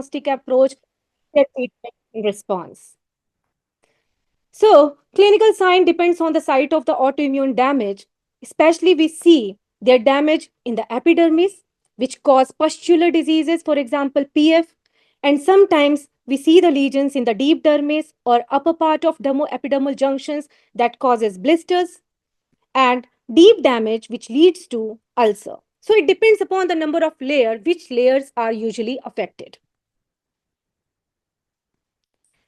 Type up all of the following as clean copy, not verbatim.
diagnostic approach, their treatment and response. So, clinical sign depends on the site of the autoimmune damage. Especially, we see their damage in the epidermis, which cause pustular diseases, for example, PF, and sometimes we see the lesions in the deep dermis or upper part of dermo-epidermal junctions that causes blisters and deep damage, which leads to ulcer. So, it depends upon the number of layers, which layers are usually affected.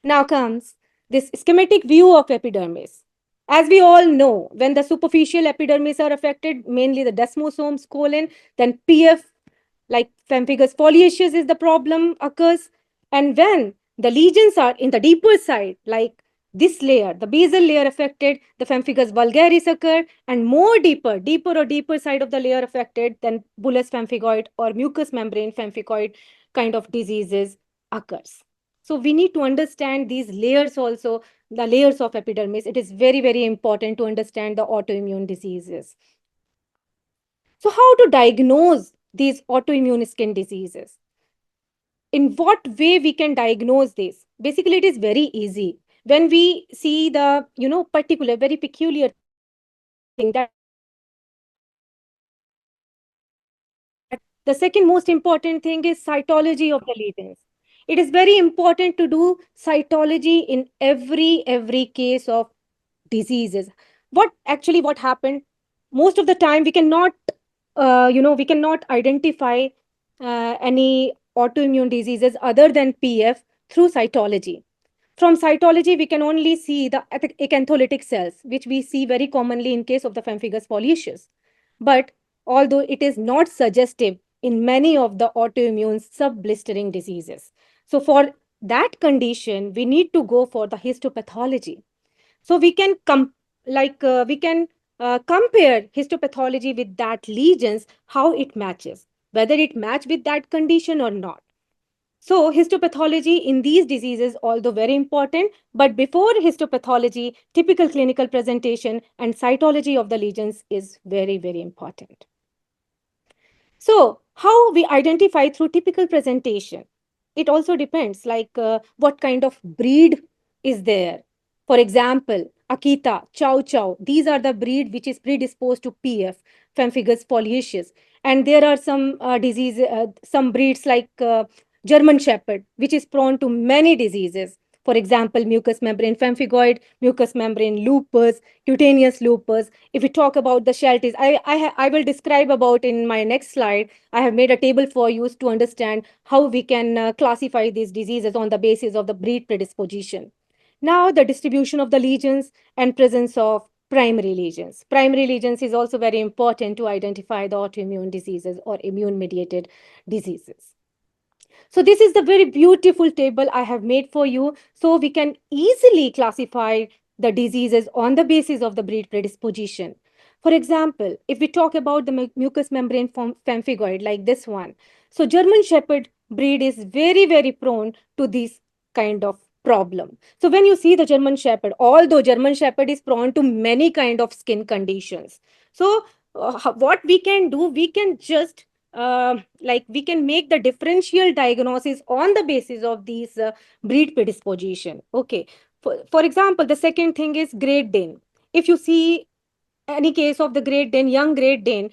Now comes this schematic view of epidermis. As we all know, when the superficial epidermis are affected, mainly the desmosomes, colon, then PF, like pemphigus foliaceus, is the problem occurs. And when the lesions are in the deeper side, like this layer, the basal layer affected, the pemphigus vulgaris occur, and more deeper side of the layer affected, then bullous pemphigoid or mucous membrane pemphigoid kind of diseases occurs. So we need to understand these layers also, the layers of epidermis. It is very, very important to understand the autoimmune diseases. So how to diagnose these autoimmune skin diseases? In what way we can diagnose this? Basically, it is very easy. When we see the, particular, very peculiar thing that the second most important thing is cytology of the lesions. It is very important to do cytology in every case of diseases. What happened? Most of the time, we cannot identify any autoimmune diseases other than PF through cytology. From cytology, we can only see the acantholytic cells, which we see very commonly in case of the pemphigus foliaceus. But although it is not suggestive in many of the autoimmune sub-blistering diseases. So for that condition, we need to go for the histopathology. So we can compare histopathology with that lesions, how it matches, whether it match with that condition or not. So histopathology in these diseases, although very important, but before histopathology, typical clinical presentation and cytology of the lesions is very, very important. So how we identify through typical presentation? It also depends, what kind of breed is there. For example, Akita, Chow Chow, these are the breed which is predisposed to PF, pemphigus foliaceus. And there are some breeds like German Shepherd, which is prone to many diseases. For example, mucous membrane pemphigoid, mucous membrane lupus, cutaneous lupus. If we talk about the Shelties, I will describe about in my next slide. I have made a table for you to understand how we can classify these diseases on the basis of the breed predisposition. Now, the distribution of the lesions and presence of primary lesions. Primary lesions is also very important to identify the autoimmune diseases or immune-mediated diseases. So this is the very beautiful table I have made for you. So we can easily classify the diseases on the basis of the breed predisposition. For example, if we talk about the mucous membrane pemphigoid like this one, so German Shepherd breed is very, very prone to this kind of problem. So when you see the German Shepherd, although German Shepherd is prone to many kind of skin conditions, so what we can do, we can just we can make the differential diagnosis on the basis of these breed predisposition. Okay. For example, the second thing is Great Dane. If you see any case of the Great Dane, young Great Dane,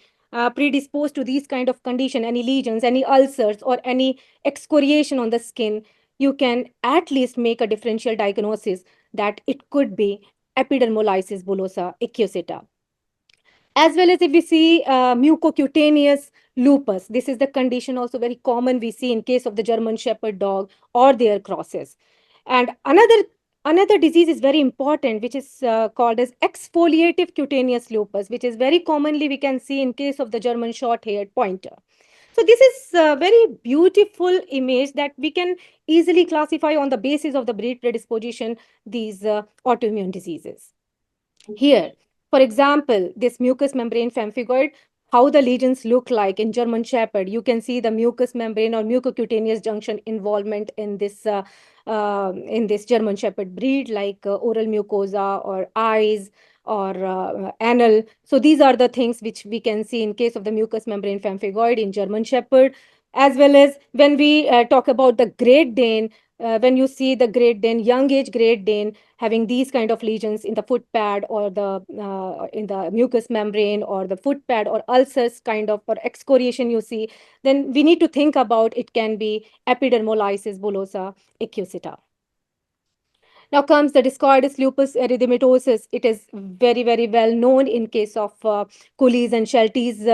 predisposed to these kind of condition, any lesions, any ulcers, or any excoriation on the skin, you can at least make a differential diagnosis that it could be epidermolysis bullosa acquisita. As well as if we see mucocutaneous lupus, this is the condition also very common we see in case of the German Shepherd dog or their crosses. And another disease is very important, which is called as exfoliative cutaneous lupus, which is very commonly we can see in case of the German short-haired pointer. So this is a very beautiful image that we can easily classify on the basis of the breed predisposition these autoimmune diseases. Here, for example, this mucous membrane pemphigoid, how the lesions look like in German Shepherd. You can see the mucous membrane or mucocutaneous junction involvement in this German Shepherd breed, like oral mucosa or eyes or anal. So these are the things which we can see in case of the mucous membrane pemphigoid in German Shepherd. As well as when we talk about the Great Dane, when you see the Great Dane, young age Great Dane having these kind of lesions in the foot pad or the in the mucous membrane or the foot pad or ulcers kind of or excoriation you see, then we need to think about it can be epidermolysis bullosa acquisita. Now comes the discoides lupus erythematosus. It is very, very well known in case of Cooley's and Shelties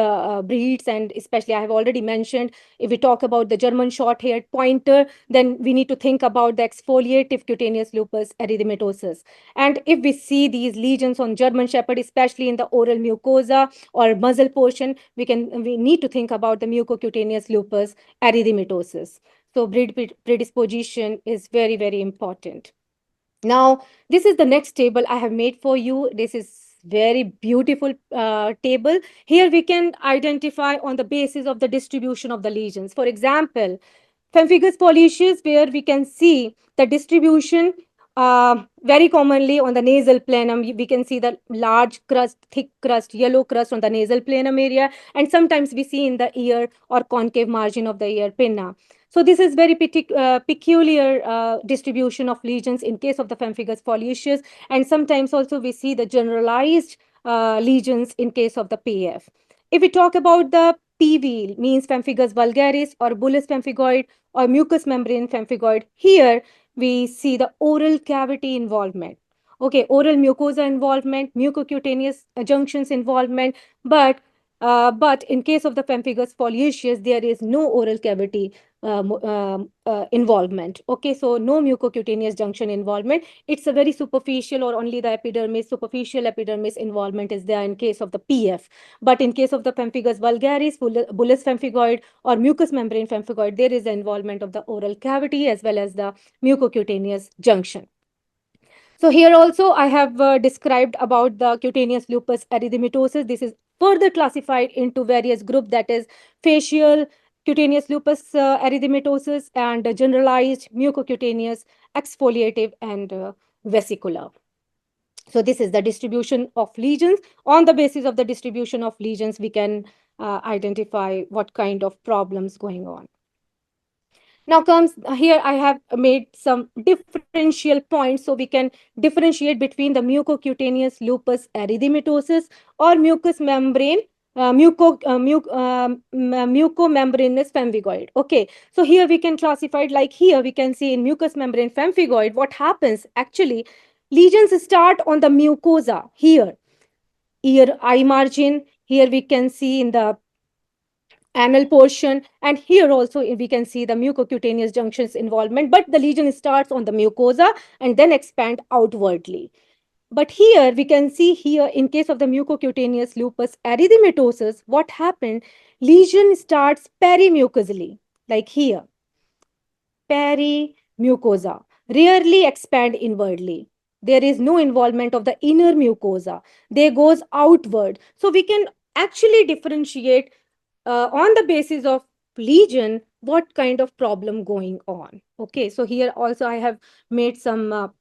breeds, and especially I have already mentioned. If we talk about the German short-haired pointer, then we need to think about the exfoliative cutaneous lupus erythematosus. And if we see these lesions on German Shepherd, especially in the oral mucosa or muzzle portion, we need to think about the mucocutaneous lupus erythematosus. So predisposition is very, very important. Now, this is the next table I have made for you. This is very beautiful table. Here we can identify on the basis of the distribution of the lesions. For example, pemphigus foliaceus, where we can see the distribution very commonly on the nasal planum. We can see the large crust, thick crust, yellow crust on the nasal planum area, and sometimes we see in the ear or concave margin of the ear pinna. So this is very peculiar distribution of lesions in case of the pemphigus foliaceus, and sometimes also we see the generalized lesions in case of the PF. If we talk about the PV, means pemphigus vulgaris or bullous pemphigoid or mucous membrane pemphigoid, here we see the oral cavity involvement. Okay, oral mucosa involvement, mucocutaneous junctions involvement, but in case of the pemphigus foliaceus, there is no oral cavity involvement. Okay, so no mucocutaneous junction involvement. It's a very superficial or only the epidermis, superficial epidermis involvement is there in case of the PF. But in case of the pemphigus vulgaris, bullous pemphigoid, or mucous membrane pemphigoid, there is the involvement of the oral cavity as well as the mucocutaneous junction. So here also I have described about the cutaneous lupus erythematosus. This is further classified into various groups, that is facial cutaneous lupus erythematosus and generalized mucocutaneous, exfoliative, and vesicular. So this is the distribution of lesions. On the basis of the distribution of lesions, we can identify what kind of problems going on. Now comes here I have made some differential points so we can differentiate between the mucocutaneous lupus erythematosus or mucous membrane mucomembranous pemphigoid. Okay, so here we can classify it like here we can see in mucous membrane pemphigoid what happens actually. Lesions start on the mucosa here, ear eye margin. Here we can see in the anal portion, and here also we can see the mucocutaneous junctions involvement, but the lesion starts on the mucosa and then expand outwardly. But here we can see here in case of the mucocutaneous lupus erythematosus, what happened, lesion starts perimucosally, like here, perimucosa, rarely expand inwardly. There is no involvement of the inner mucosa. They goes outward. So we can actually differentiate on the basis of lesion what kind of problem going on. Okay, so here also I have made some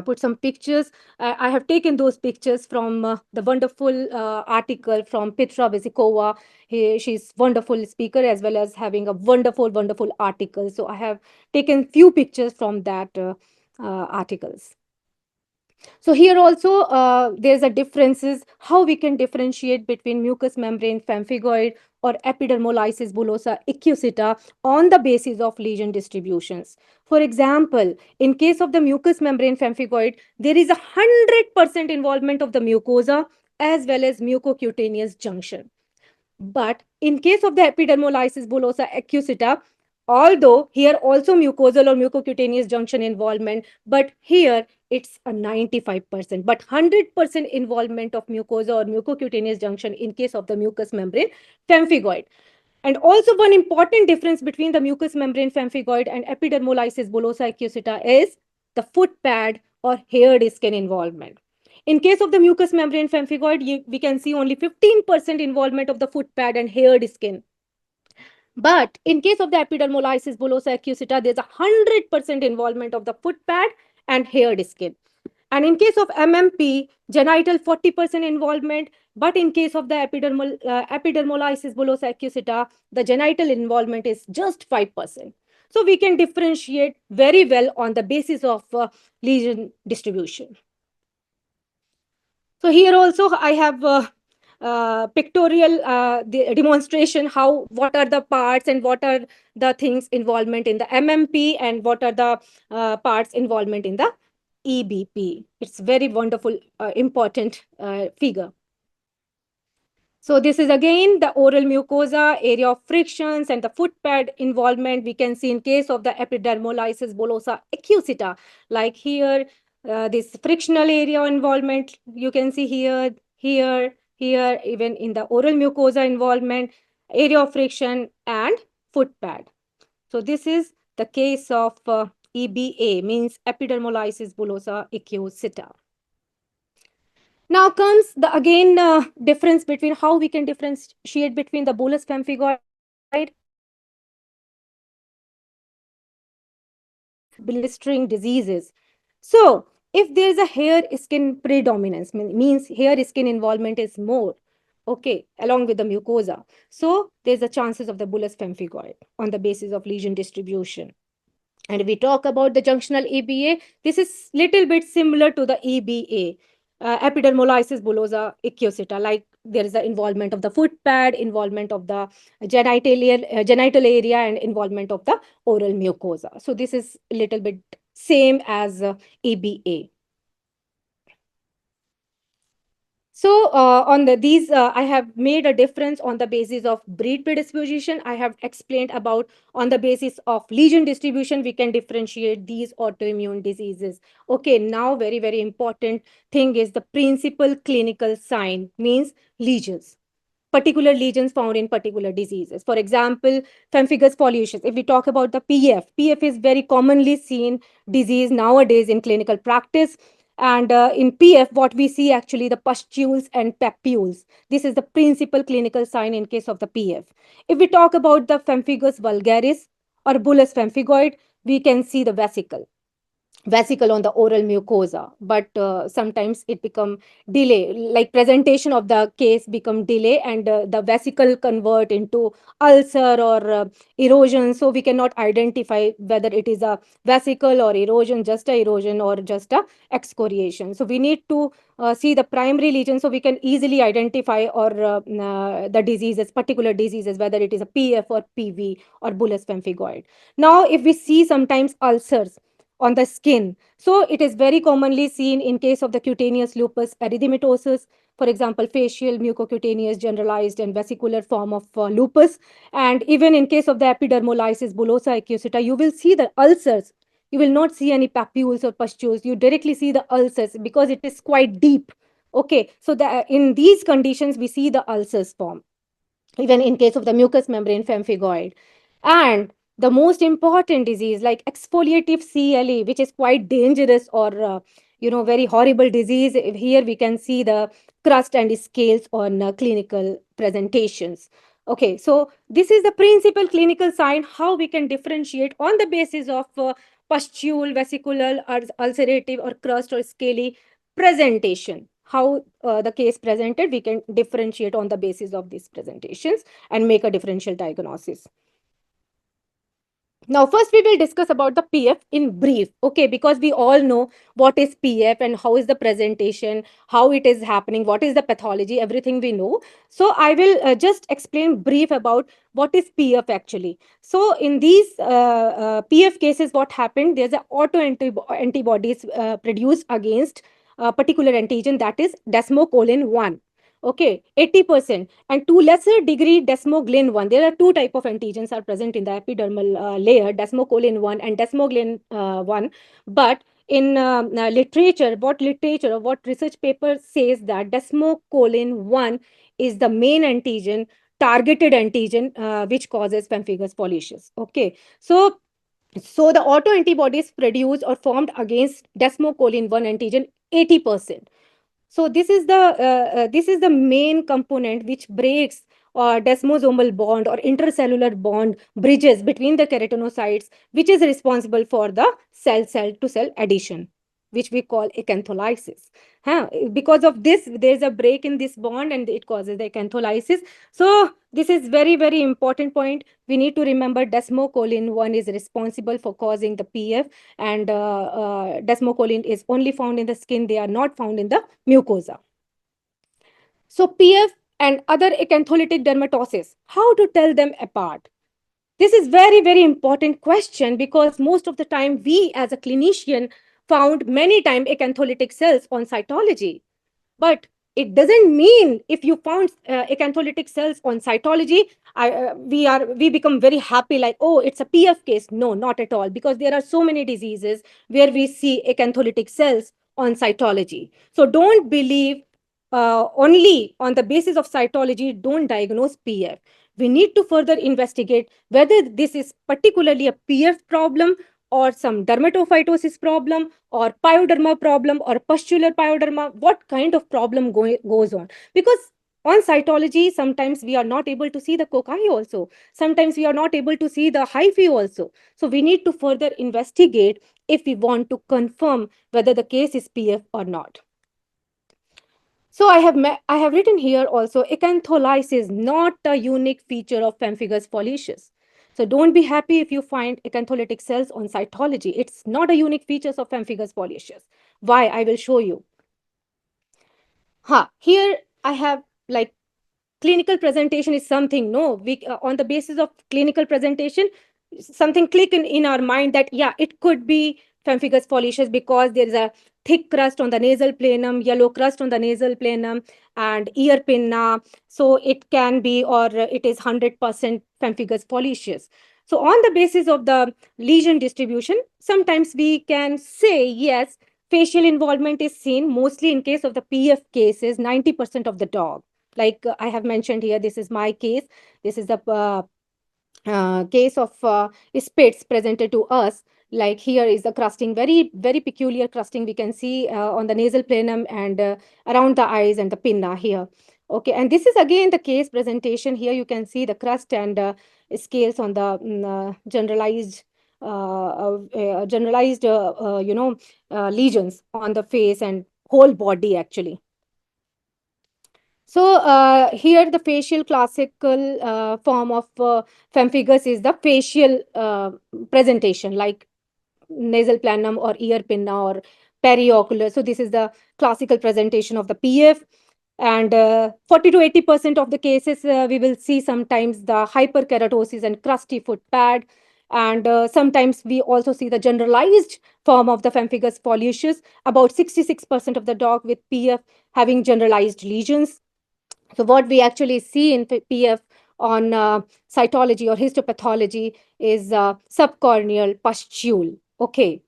put some pictures. I have taken those pictures from the wonderful article from Petra Vesikova. She's wonderful speaker as well as having a wonderful, wonderful article. So I have taken few pictures from that articles. So here also there's a differences how we can differentiate between mucous membrane pemphigoid or epidermolysis bullosa acquisita on the basis of lesion distributions. For example, in case of the mucous membrane pemphigoid, there is 100% involvement of the mucosa as well as mucocutaneous junction. But in case of the epidermolysis bullosa acquisita, although here also mucosal or mucocutaneous junction involvement, but here it's a 95%, but 100% involvement of mucosa or mucocutaneous junction in case of the mucous membrane pemphigoid. And also one important difference between the mucous membrane pemphigoid and epidermolysis bullosa acquisita is the foot pad or haired skin involvement. In case of the mucous membrane pemphigoid, we can see only 15% involvement of the foot pad and haired skin. But in case of the epidermolysis bullosa acquisita, there's 100% involvement of the foot pad and haired skin. And in case of MMP, genital 40% involvement, but in case of the epidermolysis bullosa acquisita, the genital involvement is just 5%. So we can differentiate very well on the basis of lesion distribution. So here also I have pictorial demonstration how what are the parts and what are the things involvement in the MMP and what are the parts involvement in the EBP. It's very wonderful, important figure. So this is again the oral mucosa, area of frictions and the foot pad involvement we can see in case of the epidermolysis bullosa acquisita. Like here, this frictional area involvement you can see here, here, even in the oral mucosa involvement, area of friction and foot pad. So this is the case of EBA, means epidermolysis bullosa acquisita. Now comes the again difference between how we can differentiate between the bullous pemphigoid blistering diseases. So if there is a hair skin predominance, means hair skin involvement is more, okay, along with the mucosa. So there's a chances of the bullous pemphigoid on the basis of lesion distribution. And if we talk about the junctional EBA, this is little bit similar to the EBA, epidermolysis bullosa acquisita. Like there is the involvement of the foot pad, involvement of the genital area, and involvement of the oral mucosa. So this is a little bit same as EBA. So on these, I have made a difference on the basis of breed predisposition. I have explained about on the basis of lesion distribution, we can differentiate these autoimmune diseases. Okay, now very, very important thing is the principal clinical sign, means lesions. Particular lesions found in particular diseases. For example, pemphigus foliaceus. If we talk about the PF is very commonly seen disease nowadays in clinical practice. And in PF, what we see actually the pustules and papules. This is the principal clinical sign in case of the PF. If we talk about the pemphigus vulgaris or bullous pemphigoid, we can see the vesicle on the oral mucosa, but sometimes it become delay, like presentation of the case become delay, and the vesicle convert into ulcer or erosion, so we cannot identify whether it is a vesicle or erosion, just a erosion or just a excoriation. So we need to see the primary lesion so we can easily identify or the diseases, particular diseases, whether it is a PF or PV or bullous pemphigoid. Now if we see sometimes ulcers on the skin. So it is very commonly seen in case of the cutaneous lupus erythematosus, for example, facial mucocutaneous generalized and vesicular form of lupus. And even in case of the epidermolysis bullosa acquisita, you will see the ulcers. You will not see any papules or pustules. You directly see the ulcers because it is quite deep. Okay, so in these conditions, we see the ulcers form, even in case of the mucous membrane pemphigoid. And the most important disease like exfoliative CLE, which is quite dangerous or very horrible disease. Here we can see the crust and scales on clinical presentations. Okay, so this is the principal clinical sign how we can differentiate on the basis of pustule, vesicular, or ulcerative or crust or scaly presentation. How the case presented, we can differentiate on the basis of these presentations and make a differential diagnosis. Now, first we will discuss about the PF in brief, okay, because we all know what is PF and how is the presentation, how it is happening, what is the pathology, everything we know. So I will just explain brief about what is PF actually. So in these PF cases, what happened, there's an antibodies produced against a particular antigen, that is desmocollin 1. Okay, 80%, and to lesser degree desmoglin 1. There are two type of antigens are present in the epidermal layer, desmocollin 1 and desmoglin 1. But in literature, what research paper says that desmocollin 1 is the main antigen, targeted antigen, which causes pemphigus foliaceus. Okay, so the autoantibodies produced or formed against desmocollin 1 antigen 80%. So this is the main component which breaks desmosomal bond or intercellular bond bridges between the keratinocytes, which is responsible for the cell to cell addition. which we call acantholysis. Huh? Because of this, there's a break in this bond and it causes the acantholysis. So this is very, very important point. We need to remember desmocollin 1 is responsible for causing the PF, and desmocollin is only found in the skin. They are not found in the mucosa. So PF and other acantholytic dermatosis, how to tell them apart? This is very, very important question because most of the time we as a clinician found many time acantholytic cells on cytology. But it doesn't mean if you found acantholytic cells on cytology, we become very happy like, oh, it's a PF case. No, not at all, because there are so many diseases where we see acantholytic cells on cytology. So don't believe only on the basis of cytology, don't diagnose PF. We need to further investigate whether this is particularly a PF problem or some dermatophytosis problem or pyoderma problem or pustular pyoderma, what kind of problem goes on. Because on cytology, sometimes we are not able to see the cocci also. Sometimes we are not able to see the hyphae also. So we need to further investigate if we want to confirm whether the case is PF or not. So I have written here also, acantholysis, not a unique feature of pemphigus foliaceus. So don't be happy if you find acantholytic cells on cytology. It's not a unique feature of pemphigus foliaceus. Why? I will show you. Here I have like clinical presentation is something, no, we on the basis of clinical presentation, something click in our mind that yeah, it could be pemphigus foliaceus because there is a thick crust on the nasal planum, yellow crust on the nasal planum, and ear pinna. So it can be, or it is 100% pemphigus foliaceus. So on the basis of the lesion distribution, sometimes we can say yes, facial involvement is seen mostly in case of the PF cases, 90% of the dog. Like I have mentioned here, this is my case. This is the case of spits presented to us. Like here is the crusting, very, very peculiar crusting we can see on the nasal planum and around the eyes and the pinna here. Okay, and this is again the case presentation. Here you can see the crust and scales on the lesions on the face and whole body actually. So here the facial classical form of pemphigus is the facial presentation, like nasal planum or ear pinna or periocular. So this is the classical presentation of the PF. And 40 to 80% of the cases, we will see sometimes the hyperkeratosis and crusty foot pad. And sometimes we also see the generalized form of the pemphigus foliaceus, about 66% of the dog with PF having generalized lesions. So what we actually see in PF on cytology or histopathology is subcorneal pustule. Okay,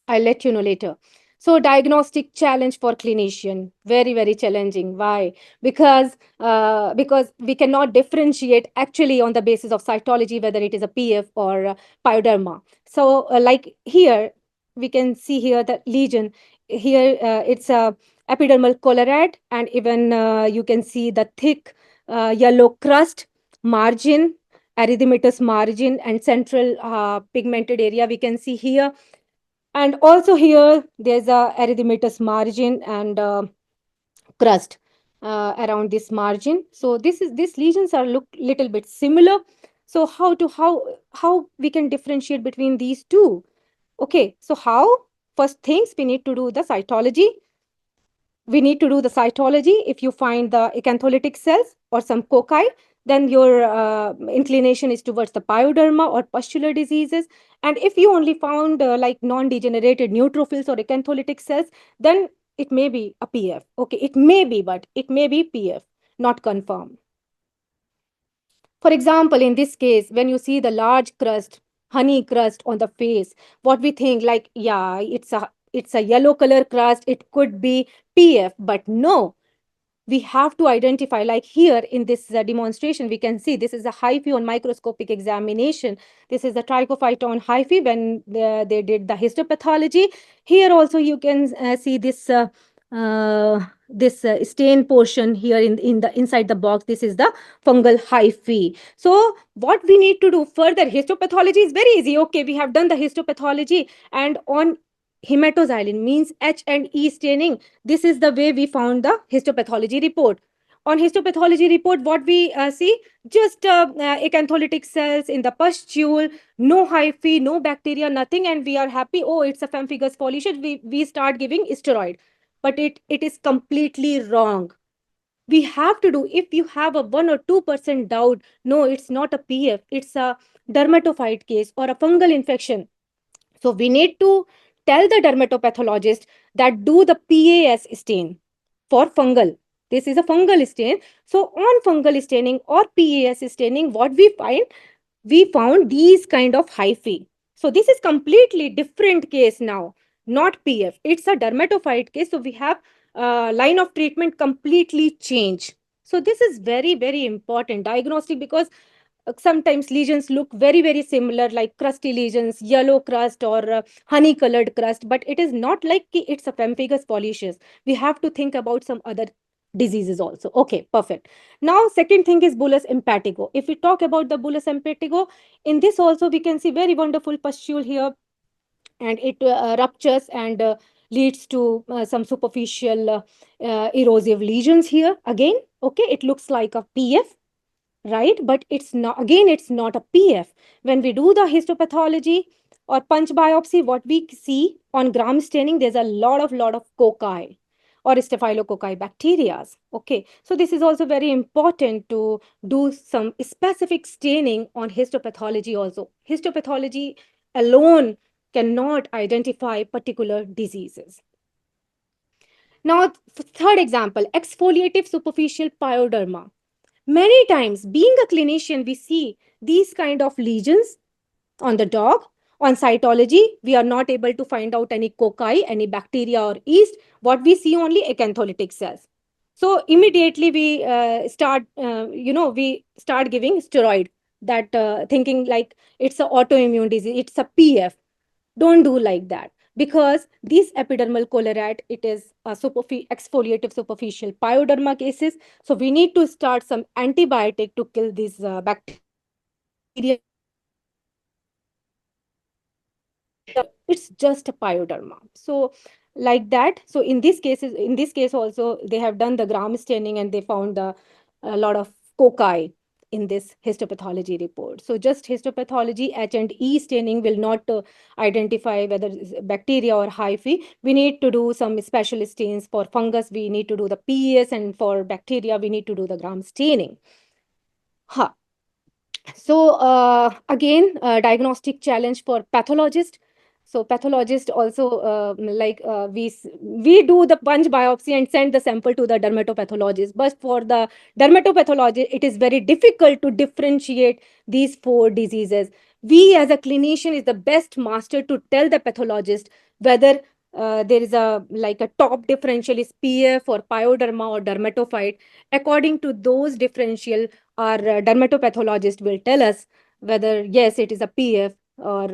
I'll let you know later. So diagnostic challenge for clinician, very, very challenging. Why? Because we cannot differentiate actually on the basis of cytology whether it is a PF or pyoderma. So like here, we can see here the lesion. Here it's a epidermal colorate, and even you can see the thick yellow crust margin, erythematous margin, and central pigmented area we can see here. And also here, there's a erythematous margin and crust around this margin. So these lesions are look little bit similar. So how we can differentiate between these two? Okay, so how? First things we need to do the cytology. We need to do the cytology. If you find the acantholytic cells or some cocci, then your inclination is towards the pyoderma or pustular diseases. And if you only found like non-degenerated neutrophils or acantholytic cells, then it may be a PF. Okay, it may be, but it may be PF, not confirmed. For example, in this case, when you see the large crust, honey crust on the face, what we think like, yeah, it's a yellow color crust, it could be PF, but no, we have to identify, like here in this demonstration, we can see this is a hyphae on microscopic examination. This is the trichophyton hyphae when they did the histopathology. Here also you can see this stain portion here in the inside the box. This is the fungal hyphae. So what we need to do further, histopathology is very easy. Okay, we have done the histopathology, and on hematoxylin means H and E staining. This is the way we found the histopathology report. On histopathology report, what we see, just acantholytic cells in the pustule, no hyphae, no bacteria, nothing, and we are happy. Oh, it's a pemphigus foliaceous. We start giving steroid, but it is completely wrong. We have to do, if you have a 1 or 2% doubt, no, it's not a PF, it's a dermatophyte case or a fungal infection. So we need to tell the dermatopathologist that do the PAS stain for fungal. This is a fungal stain. So on fungal staining or PAS staining, what we find, we found these kind of hyphae. So this is completely different case now, not PF. It's a dermatophyte case. So we have line of treatment completely changed. So this is very, very important diagnostic, because sometimes lesions look very, very similar, like crusty lesions, yellow crust, or honey colored crust, but it is not like it's a pemphigus foliaceous. We have to think about some other diseases also. Okay, perfect. Now second thing is bullous impetigo. If we talk about the bullous impetigo, in this also we can see very wonderful pustule here, and it ruptures and leads to some superficial erosive lesions here again. Okay, it looks like a PF, right? But it's not, again, it's not a PF. When we do the histopathology or punch biopsy, what we see on gram staining, there's a lot of cocci or staphylococci bacteria. Okay, so this is also very important to do some specific staining on histopathology also. Histopathology alone cannot identify particular diseases. Now, third example, exfoliative superficial pyoderma. Many times, being a clinician, we see these kind of lesions on the dog. On cytology, we are not able to find out any cocci, any bacteria or yeast. What we see only acantholytic cells. So immediately we start giving steroid. That thinking like it's a autoimmune disease, it's a PF. Don't do like that, because these epidermal colorat, it is a exfoliative superficial pyoderma cases. So we need to start some antibiotic to kill these bacteria. It's just a pyoderma. So like that. So in this case also, they have done the gram staining and they found a lot of cocci in this histopathology report. So just histopathology H and E staining will not identify whether it's bacteria or hyphae. We need to do some special stains. For fungus, we need to do the PES, and for bacteria, we need to do the gram staining. Huh. So again, diagnostic challenge for pathologist. So pathologist also, we do the punch biopsy and send the sample to the dermatopathologist. But for the dermatopathologist, it is very difficult to differentiate these four diseases. We as a clinician is the best master to tell the pathologist whether there is a like a top differential is PF or pyoderma or dermatophyte. According to those differential, our dermatopathologist will tell us whether yes, it is a PF or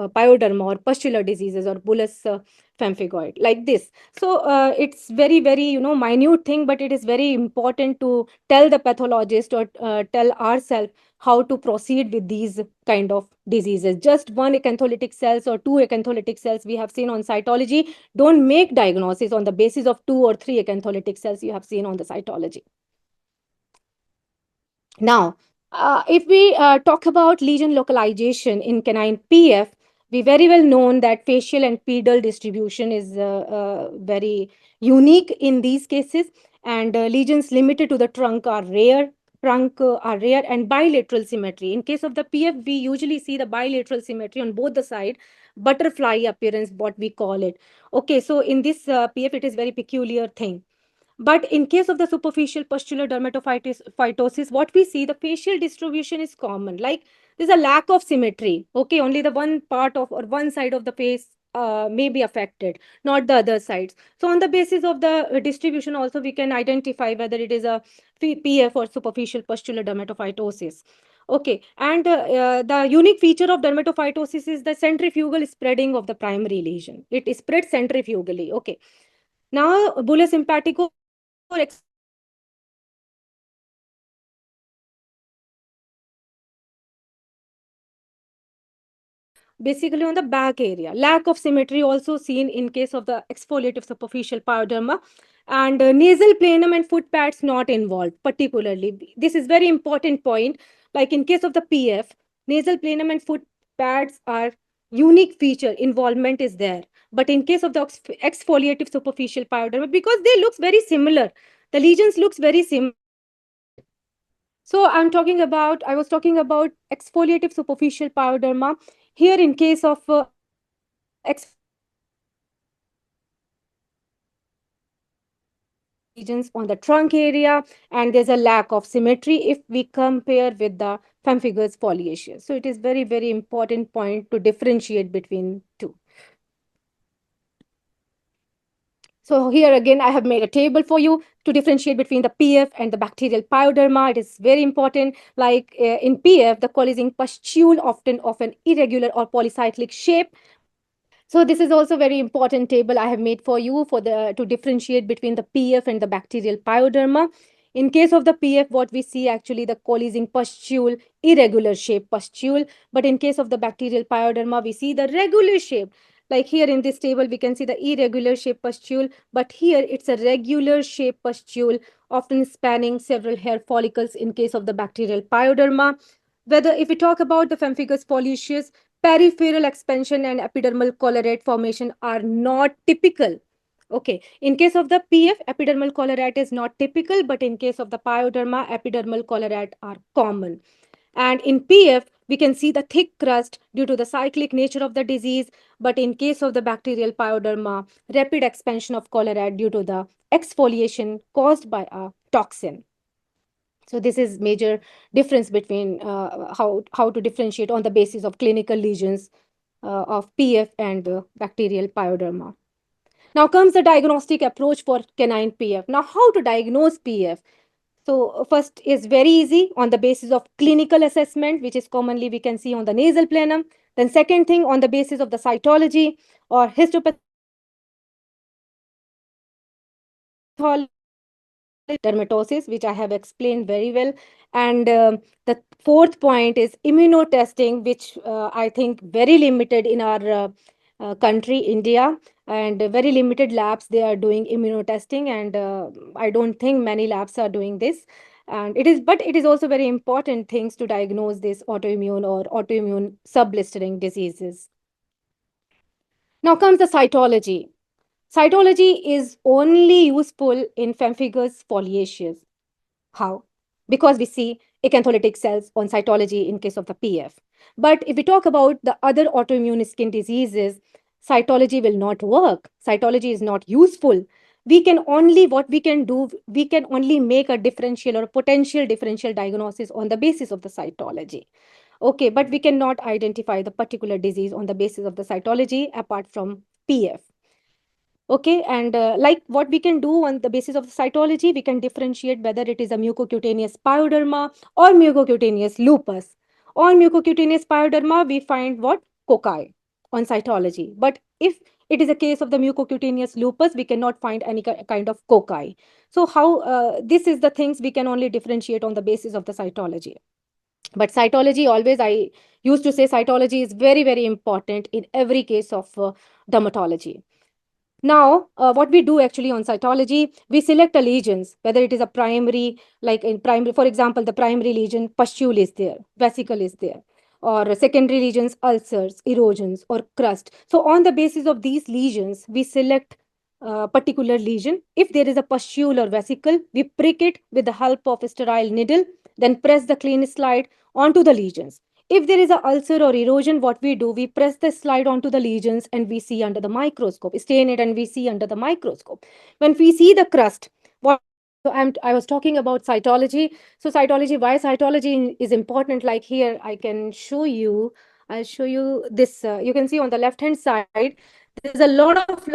pyoderma or pustular diseases or bullous pemphigoid, like this. So it's very, very, minute thing, but it is very important to tell the pathologist or tell ourselves how to proceed with these kind of diseases. Just one acantholytic cells or two acantholytic cells we have seen on cytology, don't make diagnosis on the basis of two or three acantholytic cells you have seen on the cytology. Now, if we talk about lesion localization in canine PF, we very well known that facial and pedal distribution is very unique in these cases, and lesions limited to the trunk are rare. And bilateral symmetry. In case of the PF, we usually see the bilateral symmetry on both the side, butterfly appearance, what we call it. Okay, so in this PF, it is very peculiar thing. But in case of the superficial pustular dermatophytosis, what we see, the facial distribution is common. Like there's a lack of symmetry. Okay, only the one part of or one side of the face may be affected, not the other sides. So on the basis of the distribution, also we can identify whether it is a PF or superficial pustular dermatophytosis. Okay, and the unique feature of dermatophytosis is the centrifugal spreading of the primary lesion. It spreads centrifugally. Okay. Now, bullous simpatico exfoliative superficial pyoderma. What we see, the lesion localization is very unique. It spreads centrifugally. Okay. Now, bullous simpatico or exfoliative superficial pyoderma, what we see, the lesion localization is very unique. It spreads centrifugally. Okay. Now, bullous simpatico or exfoliative superficial pyoderma, what we see, the lesion localization is very unique. It spreads centrifugally. Okay. basically on the back area. Lack of symmetry also seen in case of the exfoliative superficial pyoderma, and nasal planum and foot pads not involved particularly. This is very important point. Like in case of the PF, nasal planum and foot pads are unique feature, involvement is there. But in case of the exfoliative superficial pyoderma, because they looks very similar, the lesions looks very similar. So I was talking about exfoliative superficial pyoderma. Here, in case of lesions on the trunk area, and there's a lack of symmetry if we compare with the pemphigus foliaceus. So it is very, very important point to differentiate between two. So here again, I have made a table for you to differentiate between the PF and the bacterial pyoderma. It is very important. Like in PF, the coalescing pustule often of an irregular or polycyclic shape. So this is also very important table I have made for you for the to differentiate between the PF and the bacterial pyoderma. In case of the PF, what we see actually the coalescing pustule, irregular shape pustule. But in case of the bacterial pyoderma, we see the regular shape. Like here in this table, we can see the irregular shape pustule, but here it's a regular shape pustule, often spanning several hair follicles in case of the bacterial pyoderma. Whether if we talk about the pemphigus foliaceus, peripheral expansion and epidermal collarate formation are not typical. Okay, in case of the PF, epidermal collarate is not typical, but in case of the pyoderma, epidermal collarate are common. And in PF, we can see the thick crust due to the cyclic nature of the disease, but in case of the bacterial pyoderma, rapid expansion of collarate due to the exfoliation caused by a toxin. So this is major difference between how to differentiate on the basis of clinical lesions of PF and bacterial pyoderma. Now comes the diagnostic approach for canine PF. Now how to diagnose PF? So first is very easy on the basis of clinical assessment, which is commonly we can see on the nasal plenum. Then second thing on the basis of the cytology or histopathology, dermatosis, which I have explained very well. And the fourth point is immunotesting, which I think very limited in our country, India, and very limited labs they are doing immunotesting, and I don't think many labs are doing this. And it is also very important things to diagnose this autoimmune or autoimmune subblistering diseases. Now comes the cytology. Cytology is only useful in pemphigus foliaceus. How? Because we see acantholytic cells on cytology in case of the PF. But if we talk about the other autoimmune skin diseases, cytology will not work. Cytology is not useful. What we can do, we can only make a differential or potential differential diagnosis on the basis of the cytology. Okay, but we cannot identify the particular disease on the basis of the cytology apart from PF. Okay, and like what we can do on the basis of the cytology, we can differentiate whether it is a mucocutaneous pyoderma or mucocutaneous lupus. On mucocutaneous pyoderma, we find what? Cocci on cytology. But if it is a case of the mucocutaneous lupus, we cannot find any kind of cocci. So how this is the things we can only differentiate on the basis of the cytology. But cytology always, I used to say cytology is very, very important in every case of dermatology. Now, what we do actually on cytology, we select a lesions, whether it is a primary, like in primary, for example, the primary lesion, pustule is there, vesicle is there, or secondary lesions, ulcers, erosions, or crust. So on the basis of these lesions, we select a particular lesion. If there is a pustule or vesicle, we prick it with the help of a sterile needle, then press the clean slide onto the lesions. If there is a ulcer or erosion, what we do, we press the slide onto the lesions and we see under the microscope, stain it and we see under the microscope. When we see the crust, what I was talking about cytology. So cytology, why cytology is important? Like here, I can show you. I'll show you this. You can see on the left hand side, there's a lot of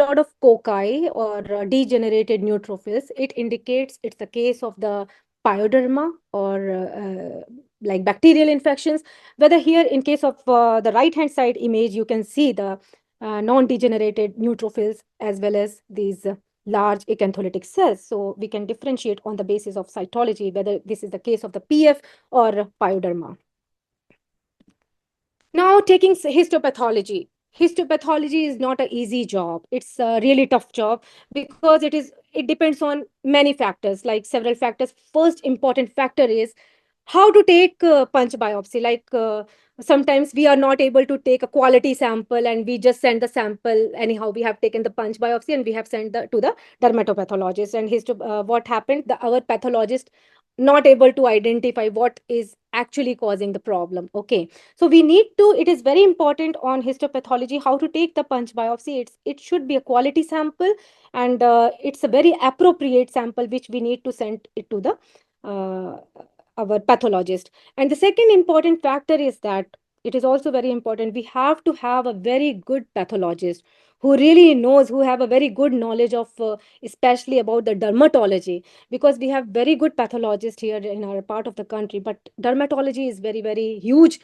cocci or degenerated neutrophils. It indicates it's a case of the pyoderma or like bacterial infections. Whether here in case of the right hand side image, you can see the non-degenerated neutrophils as well as these large acantholytic cells. So we can differentiate on the basis of cytology whether this is the case of the PF or pyoderma. Now, taking histopathology. Histopathology is not an easy job. It's a really tough job because it depends on many factors, like several factors. First important factor is how to take punch biopsy. Sometimes we are not able to take a quality sample and we just send the sample anyhow. We have taken the punch biopsy and we have sent to the dermatopathologist. And what happened? Our pathologist not able to identify what is actually causing the problem. Okay, so we need to, it is very important on histopathology how to take the punch biopsy. It should be a quality sample, and it's a very appropriate sample which we need to send it to the uh, our pathologist. And the second important factor is that it is also very important, we have to have a very good pathologist who really knows, who have a very good knowledge of especially about the dermatology, because we have very good pathologists here in our part of the country, but dermatology is very very huge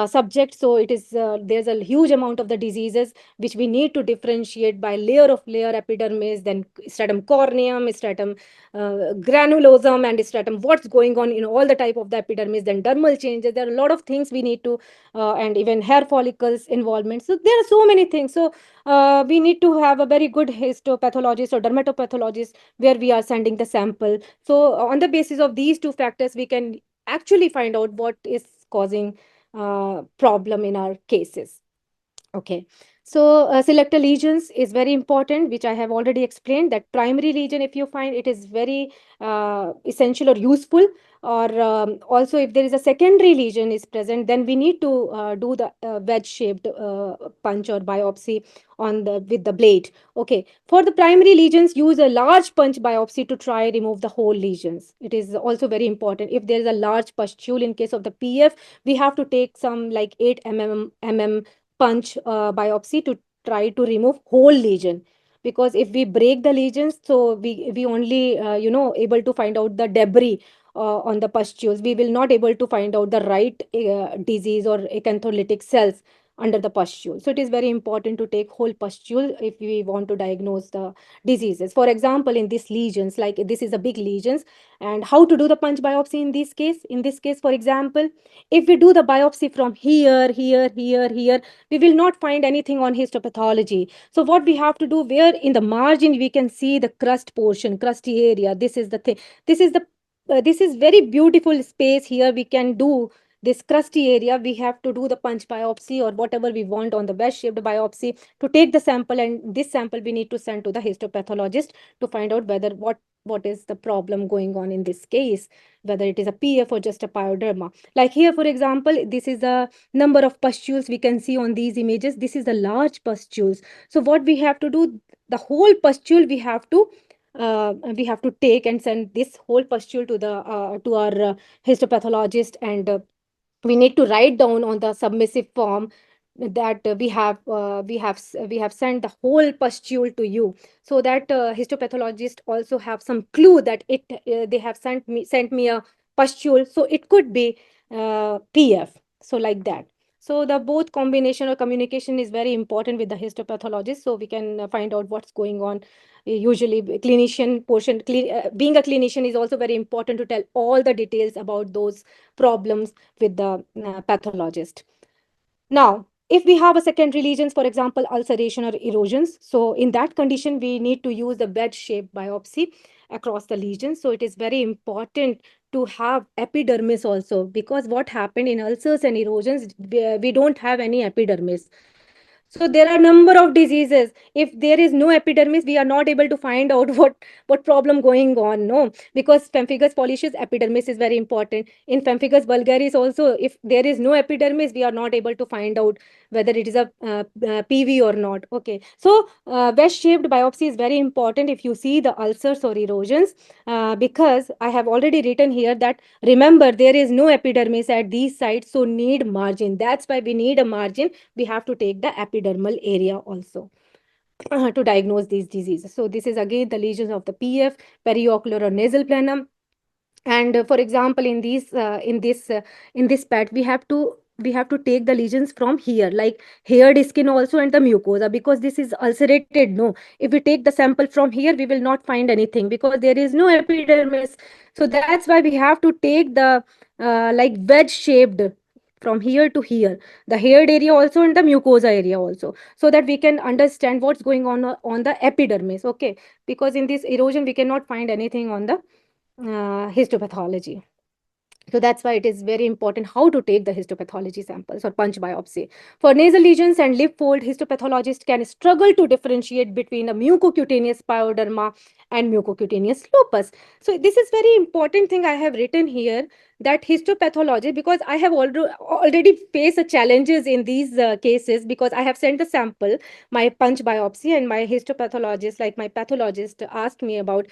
subject. So it is there's a huge amount of the diseases which we need to differentiate by layer epidermis, then stratum corneum, stratum granulosum, and stratum what's going on in all the type of the epidermis, then dermal changes. There are a lot of things we need to and even hair follicles involvement. So there are so many things. So we need to have a very good histopathologist or dermatopathologist where we are sending the sample. So on the basis of these two factors we can actually find out what is causing problem in our cases. Okay. So selector lesions is very important, which I have already explained. That primary lesion, if you find it is very essential or useful, or also if there is a secondary lesion is present, then we need to do the wedge-shaped punch or biopsy on the with the blade. Okay. For the primary lesions, use a large punch biopsy to try remove the whole lesions. It is also very important. If there is a large pustule in case of the PF, we have to take some like 8 mm punch biopsy to try to remove whole lesion, because if we break the lesions, so we only able to find out the debris on the pustules. We will not able to find out the right disease or acantholytic cells under the pustule. So it is very important to take whole pustule if we want to diagnose the diseases. For example, in these lesions, like this is a big lesions, and how to do the punch biopsy in this case? In this case, for example, if we do the biopsy from here, we will not find anything on histopathology. So what we have to do, where in the margin we can see the crust portion, crusty area, this is the thing. This is the this is very beautiful space. Here we can do this crusty area. We have to do the punch biopsy or whatever we want on the wedge shaped biopsy to take the sample, and this sample we need to send to the histopathologist to find out whether what is the problem going on in this case, whether it is a PF or just a pyoderma. Like here, for example, this is a number of pustules we can see on these images. This is the large pustules. So what we have to do, the whole pustule we have to take and send this whole pustule to the to our histopathologist, and we need to write down on the submissive form that we have sent the whole pustule to you, so that histopathologist also have some clue that they have sent me a pustule, so it could be PF. So like that. So the both combination or communication is very important with the histopathologist, so we can find out what's going on. Usually clinician portion, being a clinician is also very important to tell all the details about those problems with the pathologist. Now, if we have a secondary lesions, for example, ulceration or erosions, so in that condition, we need to use the wedge-shaped biopsy across the lesions. So it is very important to have epidermis also, because what happened in ulcers and erosions, we don't have any epidermis. So there are number of diseases. If there is no epidermis, we are not able to find out what problem going on. No, because pemphigus pollicis epidermis is very important. In pemphigus vulgaris also, if there is no epidermis, we are not able to find out whether it is a PV or not. Okay, so wedge shaped biopsy is very important if you see the ulcers or erosions, because I have already written here that remember there is no epidermis at these sites, so need margin. That's why we need a margin. We have to take the epidermal area also to diagnose these diseases. So this is again the lesions of the PF, periocular or nasal plenum. And for example, in this pet, we have to take the lesions from here, like haired skin also, and the mucosa, because this is ulcerated. No, if we take the sample from here, we will not find anything because there is no epidermis. So that's why we have to take the like wedge shaped from here to here, the haired area also and the mucosa area also, so that we can understand what's going on the epidermis. Okay, because in this erosion we cannot find anything on the histopathology. So that's why it is very important how to take the histopathology samples or punch biopsy. For nasal lesions and lip fold, histopathologists can struggle to differentiate between a mucocutaneous pyoderma and mucocutaneous lupus. So this is very important thing I have written here, that histopathology, because I have already faced the challenges in these cases, because I have sent the sample, my punch biopsy, and my histopathologist, like my pathologist, asked me about,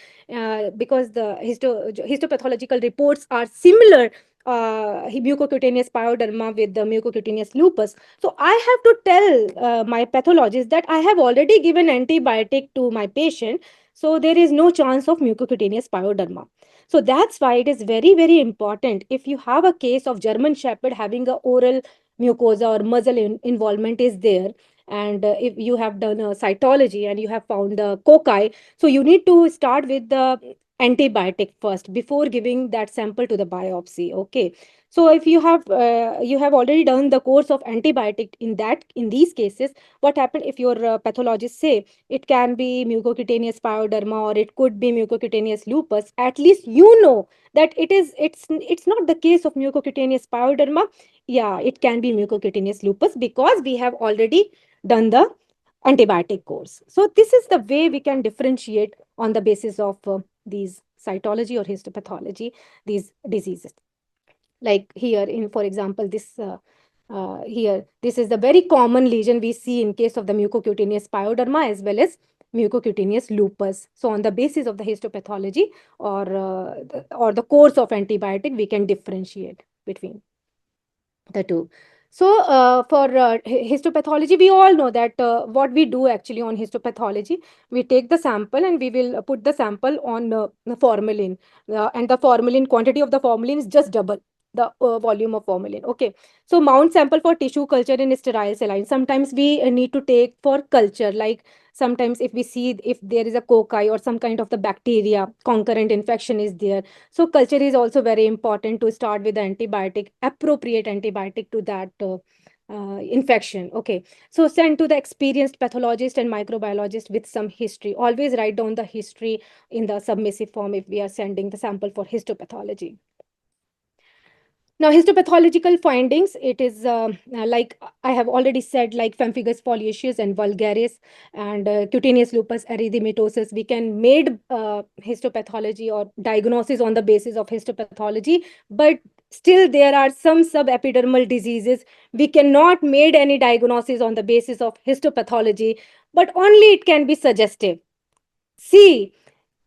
because the histopathological reports are similar, mucocutaneous pyoderma with the mucocutaneous lupus. So I have to tell my pathologist that I have already given antibiotic to my patient, so there is no chance of mucocutaneous pyoderma. So that's why it is very, very important, if you have a case of German Shepherd having a oral mucosa or muzzle involvement is there, and if you have done a cytology and you have found the cocci, so you need to start with the antibiotic first before giving that sample to the biopsy. Okay, so if you have already done the course of antibiotic in these cases, what happened if your pathologist say it can be mucocutaneous pyoderma or it could be mucocutaneous lupus, at least you know that it's not the case of mucocutaneous pyoderma. Yeah, it can be mucocutaneous lupus because we have already done the antibiotic course. So this is the way we can differentiate on the basis of these cytology or histopathology, these diseases. Like here in, for example, this here, this is the very common lesion we see in case of the mucocutaneous pyoderma as well as mucocutaneous lupus. So on the basis of the histopathology or the course of antibiotic, we can differentiate between the two. So for histopathology, we all know that what we do actually on histopathology, we take the sample and we will put the sample on the formalin, and the formalin, quantity of the formalin is just double the volume of formalin. Okay, so mount sample for tissue culture in sterile saline. Sometimes we need to take for culture, like sometimes if we see if there is a cocci or some kind of the bacteria concurrent infection is there, so culture is also very important to start with the antibiotic, appropriate antibiotic to that infection. Okay, so send to the experienced pathologist and microbiologist with some history. Always write down the history in the submissive form if we are sending the sample for histopathology. Now, histopathological findings, it is like I have already said, like pemphigus foliaceus and vulgaris and cutaneous lupus erythematosus. We can made histopathology or diagnosis on the basis of histopathology, but still there are some subepidermal diseases. We cannot made any diagnosis on the basis of histopathology, but only it can be suggestive. See,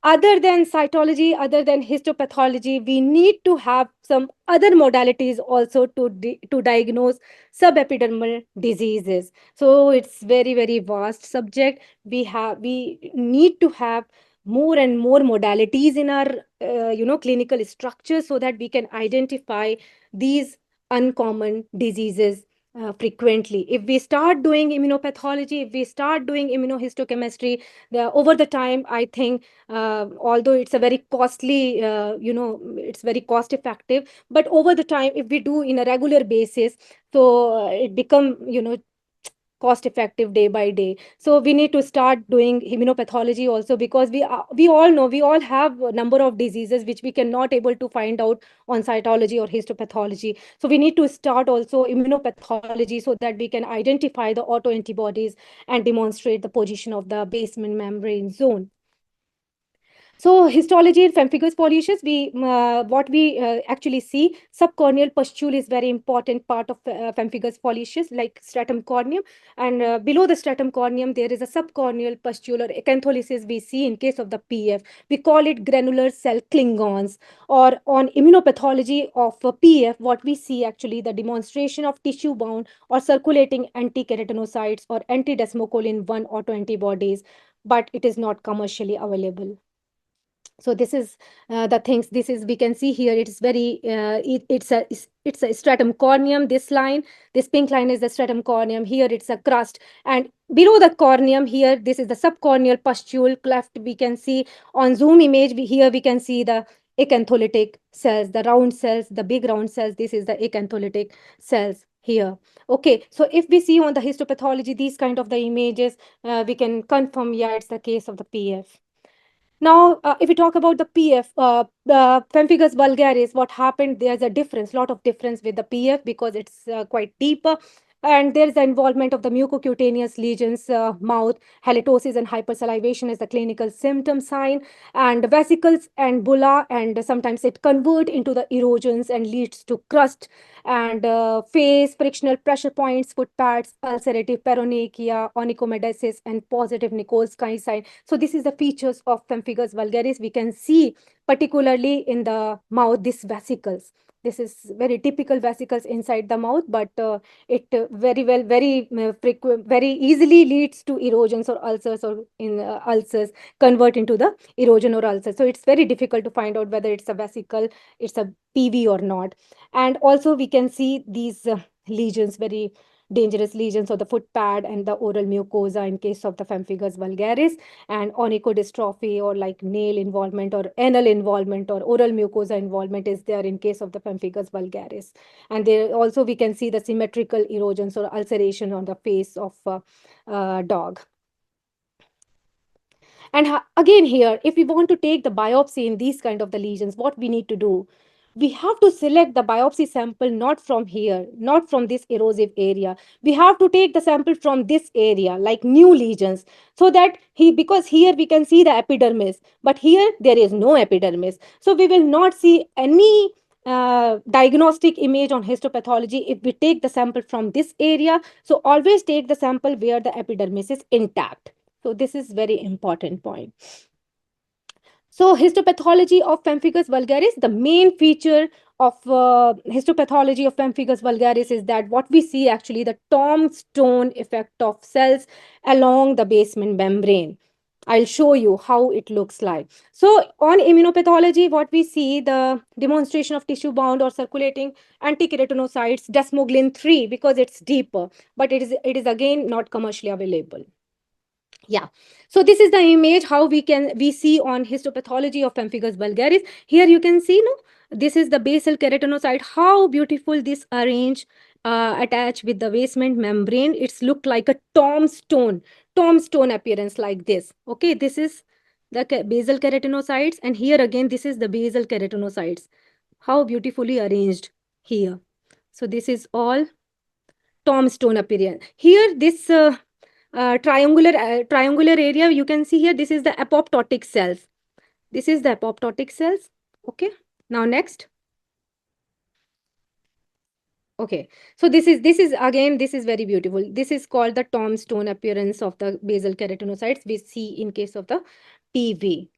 other than cytology, other than histopathology, we need to have some other modalities also to diagnose subepidermal diseases. So it's very, very vast subject. We need to have more and more modalities in our clinical structure, so that we can identify these uncommon diseases frequently. If we start doing immunopathology, if we start doing immunohistochemistry, over the time, I think, although it's a very costly, it's very cost effective, but over the time, if we do in a regular basis, so it become, cost effective day by day. So we need to start doing immunopathology also, because we all know, we all have a number of diseases which we cannot able to find out on cytology or histopathology. So we need to start also immunopathology, so that we can identify the autoantibodies and demonstrate the position of the basement membrane zone. So histology in pemphigus foliaceus, what we actually see, subcorneal pustule is very important part of pemphigus foliaceus, like stratum corneum, and below the stratum corneum there is a subcorneal pustule or acantholysis we see in case of the PF. We call it granular cell klingons. Or on immunopathology of PF, what we see actually the demonstration of tissue bound or circulating anti-keratinocytes or anti-desmocollin 1 autoantibodies, but it is not commercially available. So this is the things, this is, we can see here, it's very it's a stratum corneum. This line, this pink line is the stratum corneum. Here it's a crust, and below the corneum here, this is the subcorneal pustule cleft. We can see on zoom image, here we can see the acantholytic cells, the round cells, the big round cells. This is the acantholytic cells here. Okay, so if we see on the histopathology these kind of the images, we can confirm, yeah, it's the case of the PF. Now, if we talk about the PF, the pemphigus vulgaris, what happened? There's a difference, lot of difference with the PF because it's quite deeper. And there's the involvement of the mucocutaneous lesions, mouth, halitosis and hypersalivation is the clinical symptom sign, and vesicles and bulla, and sometimes it convert into the erosions and leads to crust and face, frictional pressure points, foot pads, ulcerative peronachia, onychometasis, and positive Nikolsky sign. So this is the features of pemphigus vulgaris. We can see particularly in the mouth these vesicles. This is very typical vesicles inside the mouth, but it very well, very frequent, very easily leads to erosions or ulcers, or in ulcers convert into the erosion or ulcer. So it's very difficult to find out whether it's a vesicle, it's a PV or not. And also we can see these lesions, very dangerous lesions of the foot pad and the oral mucosa in case of the pemphigus vulgaris, and onychodystrophy or like nail involvement or anal involvement or oral mucosa involvement is there in case of the pemphigus vulgaris. And there also we can see the symmetrical erosions or ulceration on the face of dog. And again here, if we want to take the biopsy in these kind of the lesions, what we need to do? We have to select the biopsy sample not from here, not from this erosive area. We have to take the sample from this area, like new lesions, so that because here we can see the epidermis, but here there is no epidermis. So we will not see any diagnostic image on histopathology if we take the sample from this area. So always take the sample where the epidermis is intact. So this is very important point. So histopathology of pemphigus vulgaris, the main feature of histopathology of pemphigus vulgaris is that what we see actually the tombstone effect of cells along the basement membrane. I'll show you how it looks like. So on immunopathology, what we see the demonstration of tissue bound or circulating anti-keratinocytes, desmoglin 3, because it's deeper, but it is again not commercially available. Yeah, so this is the image how we see on histopathology of pemphigus vulgaris. Here you can see, no, this is the basal keratinocyte, how beautiful this arrange attached with the basement membrane. It's look like a tombstone appearance like this. Okay, this is the basal keratinocytes, and here again this is the basal keratinocytes, how beautifully arranged here. So this is all tombstone appearance. Here this triangular area you can see here, this is the apoptotic cells. This is the apoptotic cells. Okay, now next. Okay, so this is again, this is very beautiful. This is called the tombstone appearance of the basal keratinocytes we see in case of the PV.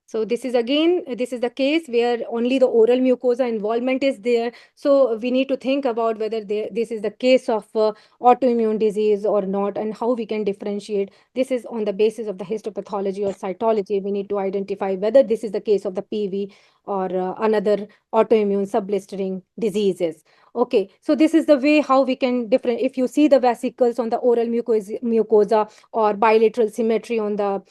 So this is again, this is the case where only the oral mucosa involvement is there. So we need to think about whether this is the case of autoimmune disease or not, and how we can differentiate. This is on the basis of the histopathology or cytology. We need to identify whether this is the case of the PV or another autoimmune subblistering diseases. Okay, so this is the way how we can different. If you see the vesicles on the oral mucosa or bilateral symmetry on the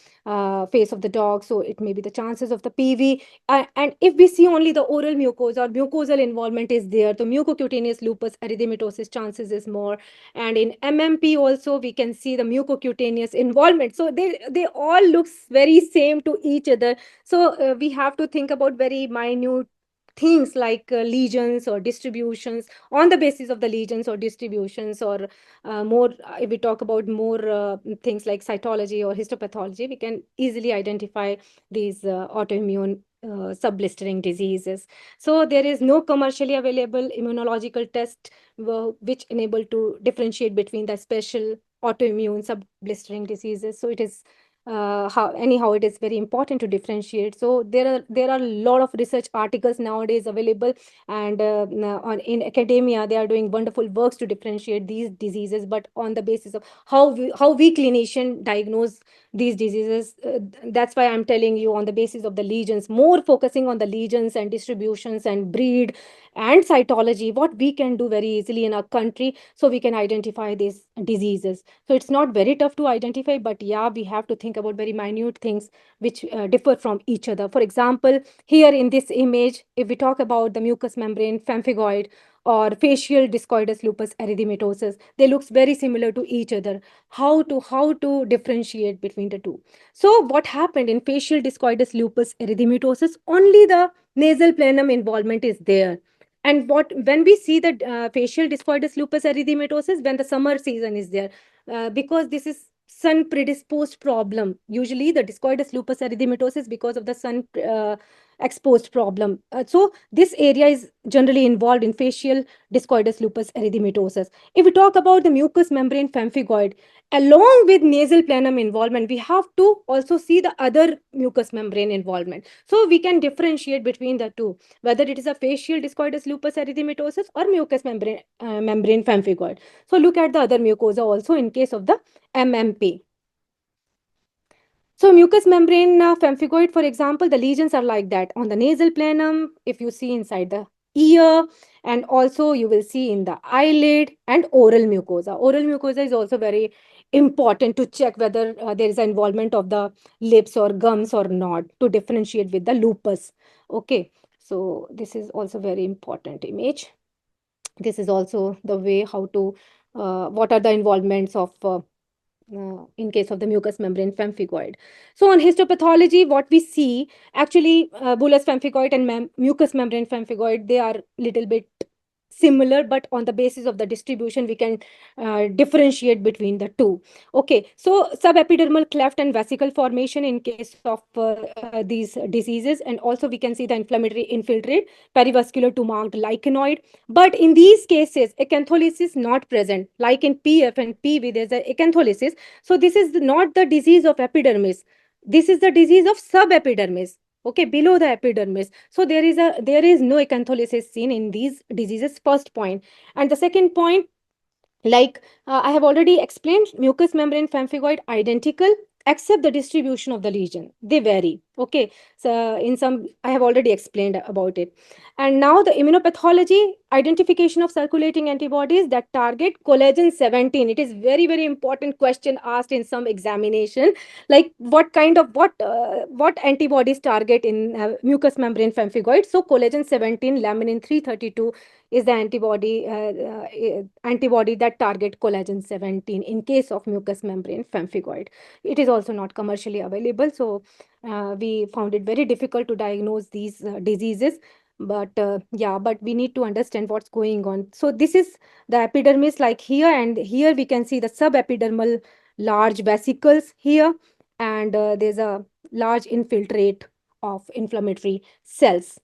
face of the dog, so it may be the chances of the PV. And if we see only the oral mucosa or mucosal involvement is there, the mucocutaneous lupus erythematosus chances is more. And in MMP also we can see the mucocutaneous involvement. So they all looks very same to each other. So we have to think about very minute things like lesions or distributions. On the basis of the lesions or distributions, or more if we talk about more things like cytology or histopathology, we can easily identify these autoimmune subblistering diseases. So there is no commercially available immunological test which enable to differentiate between the special autoimmune subblistering diseases. So it is how anyhow it is very important to differentiate. So there are a lot of research articles nowadays available, and in academia they are doing wonderful works to differentiate these diseases, but on the basis of how we clinician diagnose these diseases. That's why I'm telling you on the basis of the lesions, more focusing on the lesions and distributions and breed and cytology, what we can do very easily in our country, so we can identify these diseases. So it's not very tough to identify, but yeah, we have to think about very minute things which differ from each other. For example, here in this image, if we talk about the mucous membrane pemphigoid or facial discoidus lupus erythematosus, they looks very similar to each other. How to differentiate between the two? So what happened in facial discoidus lupus erythematosus, only the nasal plenum involvement is there. And what when we see the facial discoidus lupus erythematosus when the summer season is there, because this is sun predisposed problem. Usually the discoidus lupus erythematosus because of the sun exposed problem. So this area is generally involved in facial discoidus lupus erythematosus. If we talk about the mucous membrane pemphigoid, along with nasal plenum involvement, we have to also see the other mucous membrane involvement. So we can differentiate between the two, whether it is a facial discoidus lupus erythematosus or mucous membrane pemphigoid. So look at the other mucosa also in case of the MMP. So mucous membrane pemphigoid, for example, the lesions are like that on the nasal plenum, if you see inside the ear, and also you will see in the eyelid and oral mucosa. Oral mucosa is also very important to check whether there is an involvement of the lips or gums or not, to differentiate with the lupus. Okay, so this is also very important image. This is also the way how to what are the involvements of in case of the mucous membrane pemphigoid. So on histopathology, what we see actually, bullous pemphigoid and mucous membrane pemphigoid, they are little bit similar, but on the basis of the distribution, we can differentiate between the two. Okay, so subepidermal cleft and vesicle formation in case of these diseases, and also we can see the inflammatory infiltrate, perivascular to marked lichenoid. But in these cases, acantholysis not present, like in PF and PV, there's a acantholysis. So this is not the disease of epidermis. This is the disease of subepidermis. Okay, below the epidermis. So there is no acantholysis seen in these diseases. First point, and the second point, like I have already explained, mucous membrane pemphigoid identical except the distribution of the lesion. They vary. Okay, so in some I have already explained about it. And now the immunopathology, identification of circulating antibodies that target collagen 17. It is very important question asked in some examination. Like what kind of what antibodies target in mucous membrane pemphigoid? So collagen 17, laminin 332 is the antibody that target collagen 17 in case of mucous membrane pemphigoid. It is also not commercially available, so we found it very difficult to diagnose these diseases. But yeah, but we need to understand what's going on. So this is the epidermis, like here, and here we can see the subepidermal large vesicles here, and there's a large infiltrate of inflammatory cells.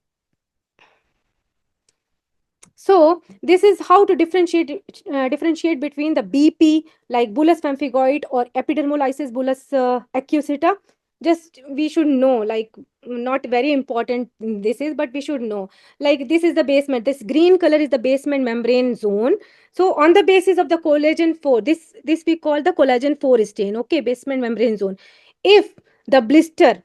So this is how to differentiate between the BP, like bullous pemphigoid or epidermolysis bullous accusatus. Just we should know, like not very important this is, but we should know. Like this is the basement. This green color is the basement membrane zone. So on the basis of the collagen 4, this we call the collagen 4 stain. Okay, basement membrane zone. If the blister,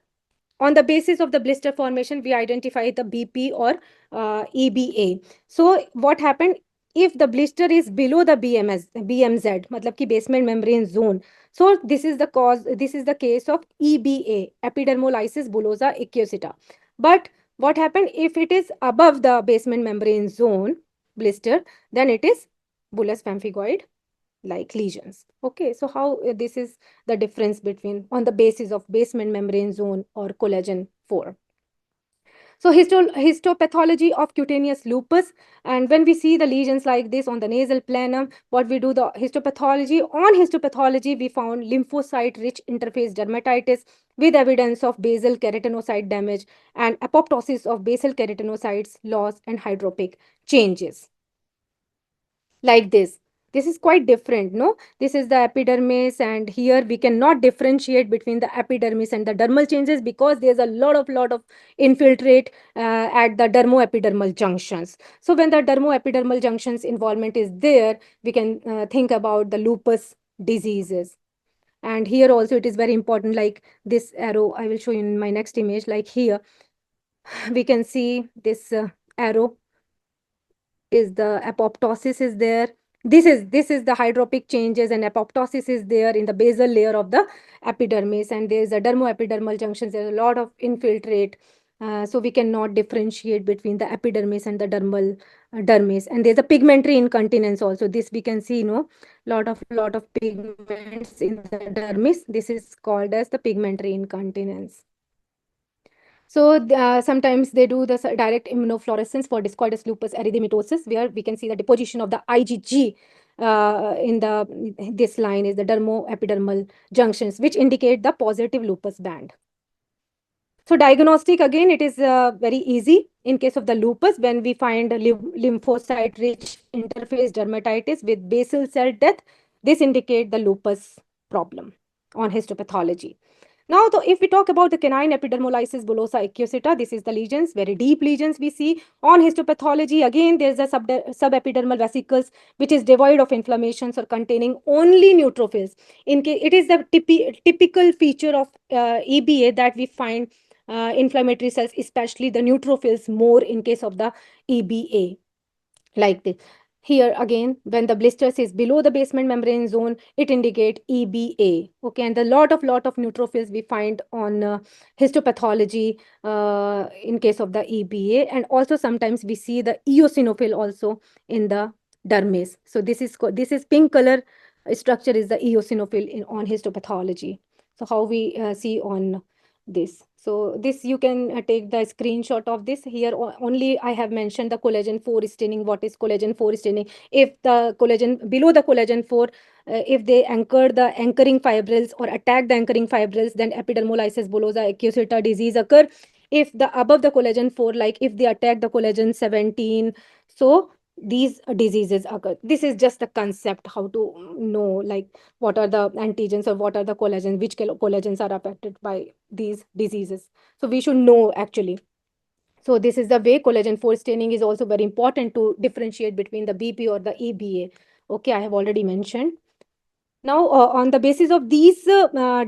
on the basis of the blister formation, we identify the BP or EBA. So what happened if the blister is below the BMZ, matlab ki basement membrane zone? So this is the cause. This is the case of EBA, epidermolysis bullosa accusatus. But what happened if it is above the basement membrane zone blister? Then it is bullous pemphigoid like lesions. Okay, so how this is the difference between on the basis of basement membrane zone or collagen 4. So histopathology of cutaneous lupus, and when we see the lesions like this on the nasal plenum, what we do the histopathology. On histopathology, we found lymphocyte-rich interface dermatitis with evidence of basal keratinocyte damage and apoptosis of basal keratinocytes loss and hydropic changes like this. This is quite different, no? This is the epidermis, and here we cannot differentiate between the epidermis and the dermal changes because there's a lot of infiltrate at the dermoepidermal junctions. So when the dermoepidermal junctions involvement is there, we can think about the lupus diseases. And here also it is very important, like this arrow I will show you in my next image. Like here we can see this arrow is the apoptosis is there. This is the hydropic changes, and apoptosis is there in the basal layer of the epidermis, and there is a dermoepidermal junctions. There's a lot of infiltrate, so we cannot differentiate between the epidermis and the dermal dermis. And there's a pigmentary incontinence also. This we can see, lot of pigments in the dermis. This is called as the pigmentary incontinence. So sometimes they do the direct immunofluorescence for discoidus lupus erythematosus, where we can see the deposition of the IgG in the this line is the dermoepidermal junctions, which indicate the positive lupus band. So diagnostic, again, it is very easy. In case of the lupus, when we find lymphocyte-rich interface dermatitis with basal cell death, this indicate the lupus problem on histopathology. Now, if we talk about the canine epidermolysis bullosa acquisita, this is the lesions, very deep lesions we see on histopathology. Again, there's a subepidermal vesicles which is devoid of inflammations or containing only neutrophils. It is the typical feature of EBA that we find inflammatory cells, especially the neutrophils, more in case of the EBA, like this. Here again, when the blisters is below the basement membrane zone, it indicate EBA. Okay, and a lot of neutrophils we find on histopathology in case of the EBA, and also sometimes we see the eosinophil also in the dermis. So this is pink color structure is the eosinophil on histopathology. So how we see on this. So this you can take the screenshot of this. Here only I have mentioned the collagen 4 staining. What is collagen 4 staining? If the collagen below the collagen 4, if they anchor the anchoring fibrils or attack the anchoring fibrils, then epidermolysis bullosa acquisita disease occur. If the above the collagen 4, like if they attack the collagen 17, so these diseases occur. This is just a concept how to know, like what are the antigens or what are the collagens, which collagens are affected by these diseases. So we should know actually. So this is the way collagen 4 staining is also very important to differentiate between the BP or the EBA. Okay, I have already mentioned. Now, on the basis of these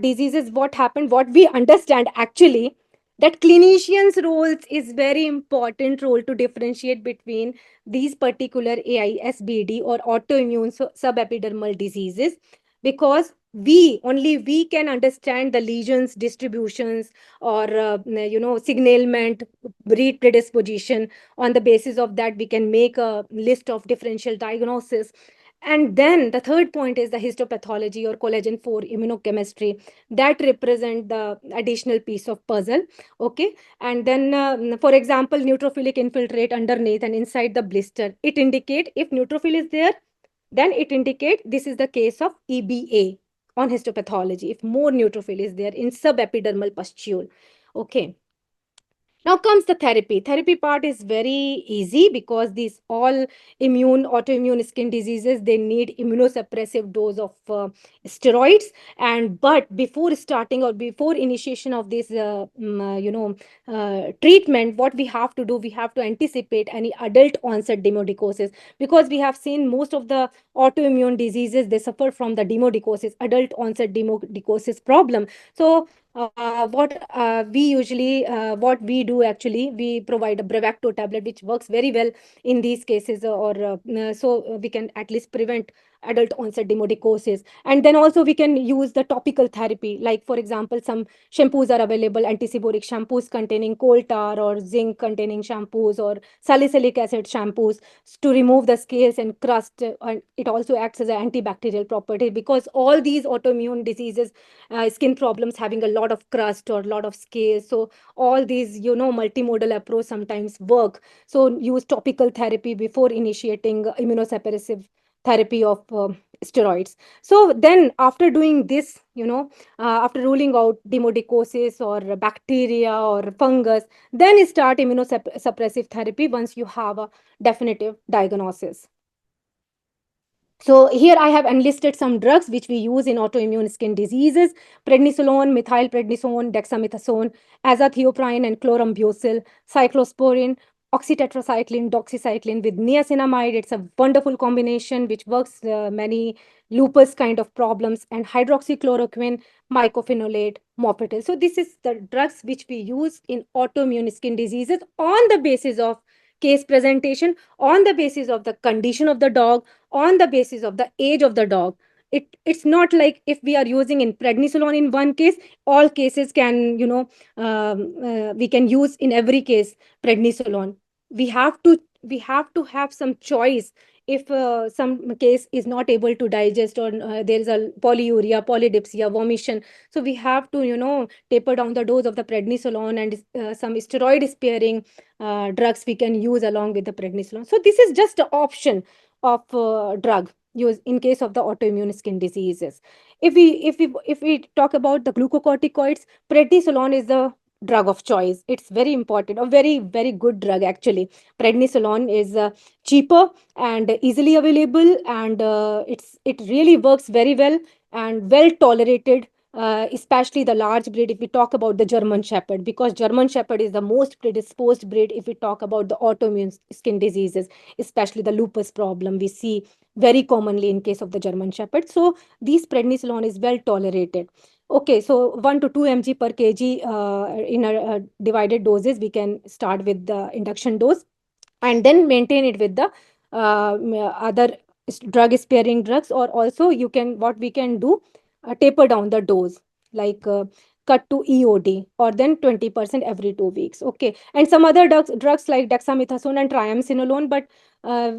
diseases, what happened, what we understand actually, that clinicians' roles is very important role to differentiate between these particular AISBD or autoimmune subepidermal diseases, because only we can understand the lesions distributions or signalement, breed predisposition. On the basis of that, we can make a list of differential diagnosis. And then the third point is the histopathology or collagen 4 immunochemistry that represent the additional piece of puzzle. Okay. And then, for example, neutrophilic infiltrate underneath and inside the blister. It indicate if neutrophil is there, then it indicate this is the case of EBA on histopathology. If more neutrophil is there in subepidermal pustule. Okay. Now comes the therapy. Therapy part is very easy because these all autoimmune skin diseases, they need immunosuppressive dose of steroids. And but before starting or before initiation of this, treatment, what we have to do, we have to anticipate any adult onset demodicosis, because we have seen most of the autoimmune diseases, they suffer from the demodicosis, adult onset demodicosis problem. So what we do actually, we provide a Bravecto tablet which works very well in these cases, so we can at least prevent adult onset demodicosis. And then also we can use the topical therapy, like for example, some shampoos are available, antiseboric shampoos containing coal tar, or zinc containing shampoos, or salicylic acid shampoos to remove the scales and crust. And it also acts as an antibacterial property, because all these autoimmune diseases, skin problems having a lot of crust or a lot of scales, so all these multimodal approach sometimes work. So use topical therapy before initiating immunosuppressive therapy of steroids. So then after doing this, after ruling out demodicosis or bacteria or fungus, then start immunosuppressive therapy once you have a definitive diagnosis. So here I have enlisted some drugs which we use in autoimmune skin diseases: prednisolone, methylprednisone, dexamethasone, azathioprine and chlorambucil, cyclosporin, oxytetracycline, doxycycline with niacinamide. It's a wonderful combination which works many lupus kind of problems, and hydroxychloroquine, mycophenolate, mofetil. So this is the drugs which we use in autoimmune skin diseases on the basis of case presentation on the basis of the condition of the dog, on the basis of the age of the dog. It's not like if we are using in prednisolone in one case, all cases can, we can use in every case prednisolone. We have to have some choice. If some case is not able to digest, or there is a polyuria, polydipsia, vomition, so we have to, taper down the dose of the prednisolone, and some steroid sparing drugs we can use along with the prednisolone. So this is just an option of drug use in case of the autoimmune skin diseases. If we talk about the glucocorticoids, prednisolone is the drug of choice. It's very important, a very very good drug actually. Prednisolone is cheaper and easily available, and it really works very well and well tolerated, especially the large breed. If we talk about the German Shepherd, because German Shepherd is the most predisposed breed if we talk about the autoimmune skin diseases, especially the lupus problem we see very commonly in case of the German Shepherd. So this prednisolone is well tolerated. Okay, so 1 to 2 mg per kg in a divided doses. We can start with the induction dose and then maintain it with the other drug sparing drugs, or also you can, what we can do, taper down the dose, like cut to EOD, or then 20% every 2 weeks. Okay, and some other drugs like dexamethasone and triamcinolone, but uh,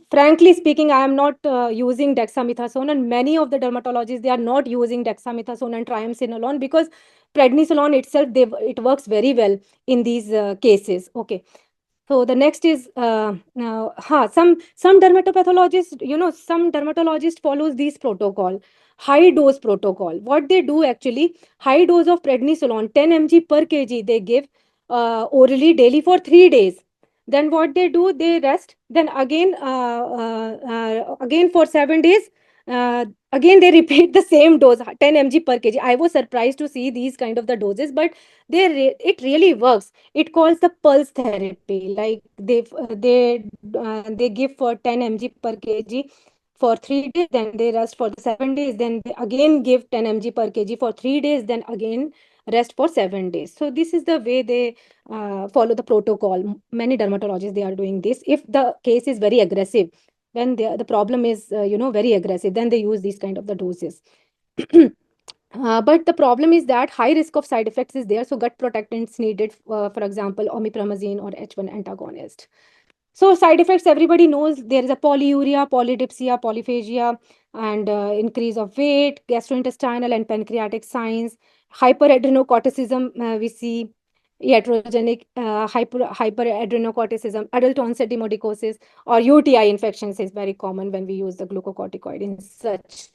frankly speaking, I am not using dexamethasone, and many of the dermatologists, they are not using dexamethasone and triamcinolone because prednisolone itself, it works very well in these cases. Okay, so the next is now, some dermatopathologists, some dermatologists follows this protocol, high dose protocol. What they do actually, high dose of prednisolone, 10 mg per kg, they give orally daily for 3 days. Then what they do, they rest. Then again for 7 days. Again they repeat the same dose, 10 mg per kg. I was surprised to see these kind of the doses, but it really works. It calls the pulse therapy. Like they give for 10 mg per kg for 3 days, then they rest for the 7 days, then they again give 10 mg per kg for 3 days, then again rest for 7 days. So this is the way they follow the protocol. Many dermatologists, they are doing this. If the case is very aggressive, when the problem is very aggressive, then they use these kind of the doses. But the problem is that high risk of side effects is there, so gut protectants needed, for example, omeprazole or H1 antagonist. So side effects, everybody knows there is a polyuria, polydipsia, polyphagia, and increase of weight, gastrointestinal and pancreatic signs, hyperadrenocorticism. We see iatrogenic hyperadrenocorticism, adult onset demodicosis, or UTI infections is very common when we use the glucocorticoid in such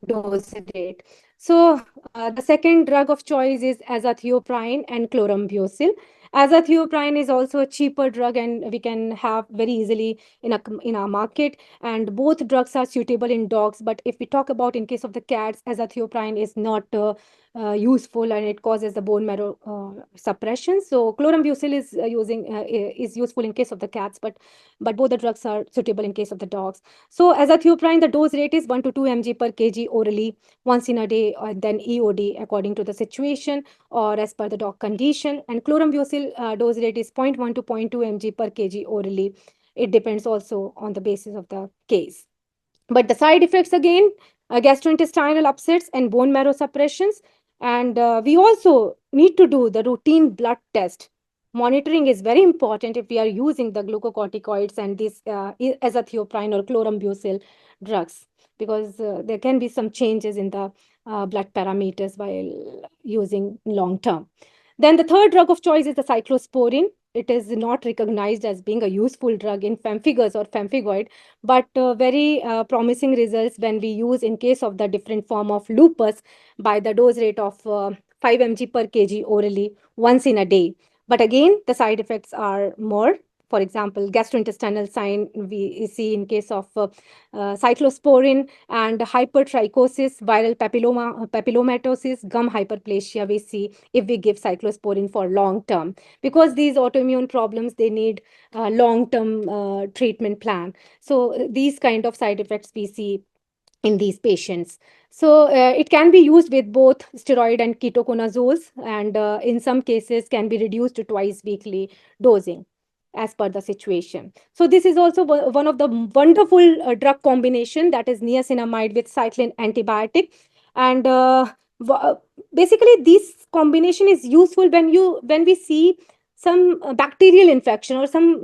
dose rate. So the second drug of choice is azathioprine and chlorambucil. Azathioprine is also a cheaper drug, and we can have very easily in our market. And both drugs are suitable in dogs. But if we talk about in case of the cats, azathioprine is not useful, and it causes the bone marrow suppression. So chlorambucil is useful in case of the cats, but both the drugs are suitable in case of the dogs. So azathioprine, the dose rate is 1 to 2 mg per kg orally once in a day, or then EOD according to the situation or as per the dog condition. And chlorambucil dose rate is zero point 0.1 to zero point 0.2 mg per kg orally. It depends also on the basis of the case. But the side effects again, gastrointestinal upsets and bone marrow suppressions. And we also need to do the routine blood test. Monitoring is very important if we are using the glucocorticoids and these azathioprine or chlorambucil drugs, because there can be some changes in the blood parameters while using long term. Then the third drug of choice is the cyclosporin. It is not recognized as being a useful drug in pemphigus or pemphigoid, but very promising results when we use in case of the different form of lupus by the dose rate of 5 mg per kg orally once in a day. But again, the side effects are more. For example, gastrointestinal sign we see in case of cyclosporin, and hypertrichosis, viral papillomatosis, gum hyperplasia we see if we give cyclosporin for long term, because these autoimmune problems, they need a long term treatment plan. So these kind of side effects we see in these patients. So it can be used with both steroid and ketoconazoles, and in some cases can be reduced to twice weekly dosing. as per the situation. So this is also one of the wonderful drug combination, that is niacinamide with cyclin antibiotic. And w- basically this combination is useful when we see some bacterial infection or some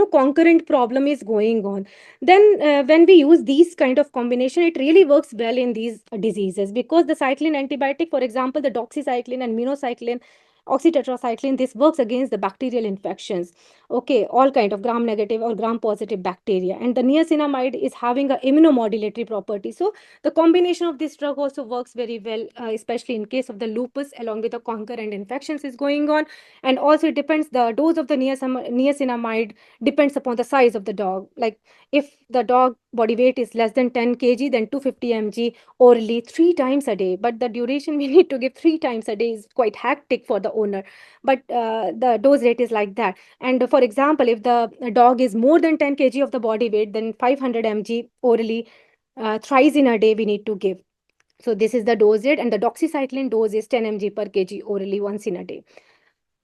concurrent problem is going on. Then when we use these kind of combination, it really works well in these diseases, because the cyclin antibiotic, for example, the doxycycline and minocycline, oxytetracycline, this works against the bacterial infections. Okay, all kind of gram negative or gram positive bacteria, and the niacinamide is having a immunomodulatory property. So the combination of this drug also works very well, especially in case of the lupus, along with the concurrent infections is going on. And also it depends, the dose of the niacinamide depends upon the size of the dog. Like if the dog body weight is less than 10 kg, then 250 mg orally 3 times a day. But the duration we need to give 3 times a day is quite hectic for the owner. But the dose rate is like that. And for example, if the dog is more than 10 kg of the body weight, then 500 mg orally thrice in a day we need to give. So this is the dose rate, and the doxycycline dose is 10 mg per kg orally once in a day.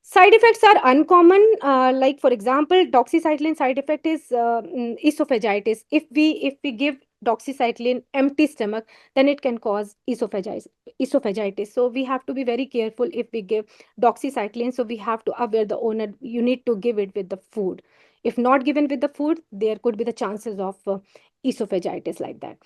Side effects are uncommon. Like for example, doxycycline side effect is esophagitis. If we give doxycycline empty stomach, then it can cause esophagitis. So we have to be very careful if we give doxycycline. So we have to aware the owner. You need to give it with the food. If not given with the food, there could be the chances of esophagitis like that.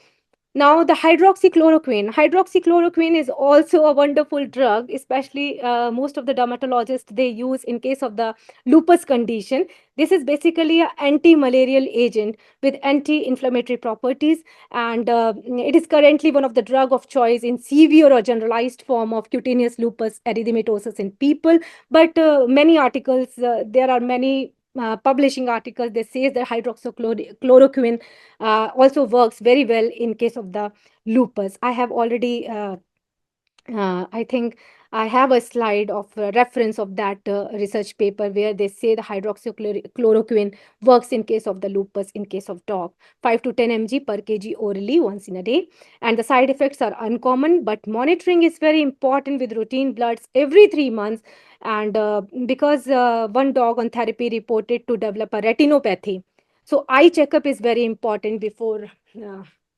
Now, the hydroxychloroquine. Hydroxychloroquine is also a wonderful drug, especially most of the dermatologists they use in case of the lupus condition. This is basically an anti-malarial agent with anti-inflammatory properties, and it is currently one of the drug of choice in severe or generalized form of cutaneous lupus erythematosus in people. But many articles, there are many publishing articles, they say that hydroxychloroquine also works very well in case of the lupus. I have already I think I have a slide of reference of that research paper where they say the hydroxychloroquine works in case of the lupus in case of dog, 5 to 10 mg per kg orally once in a day. And the side effects are uncommon, but monitoring is very important with routine bloods every 3 months. And because one dog on therapy reported to develop a retinopathy, so eye checkup is very important before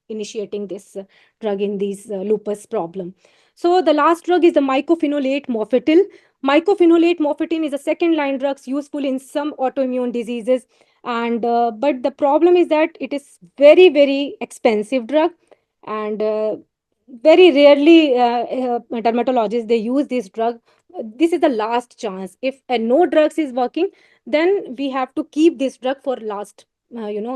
initiating this drug in these lupus problem. So the last drug is the mycophenolate mofetil. Mycophenolate mofetin is a second line drugs useful in some autoimmune diseases, and but the problem is that it is very expensive drug, and very rarely dermatologists they use this drug. This is the last chance. If no drugs is working, then we have to keep this drug for last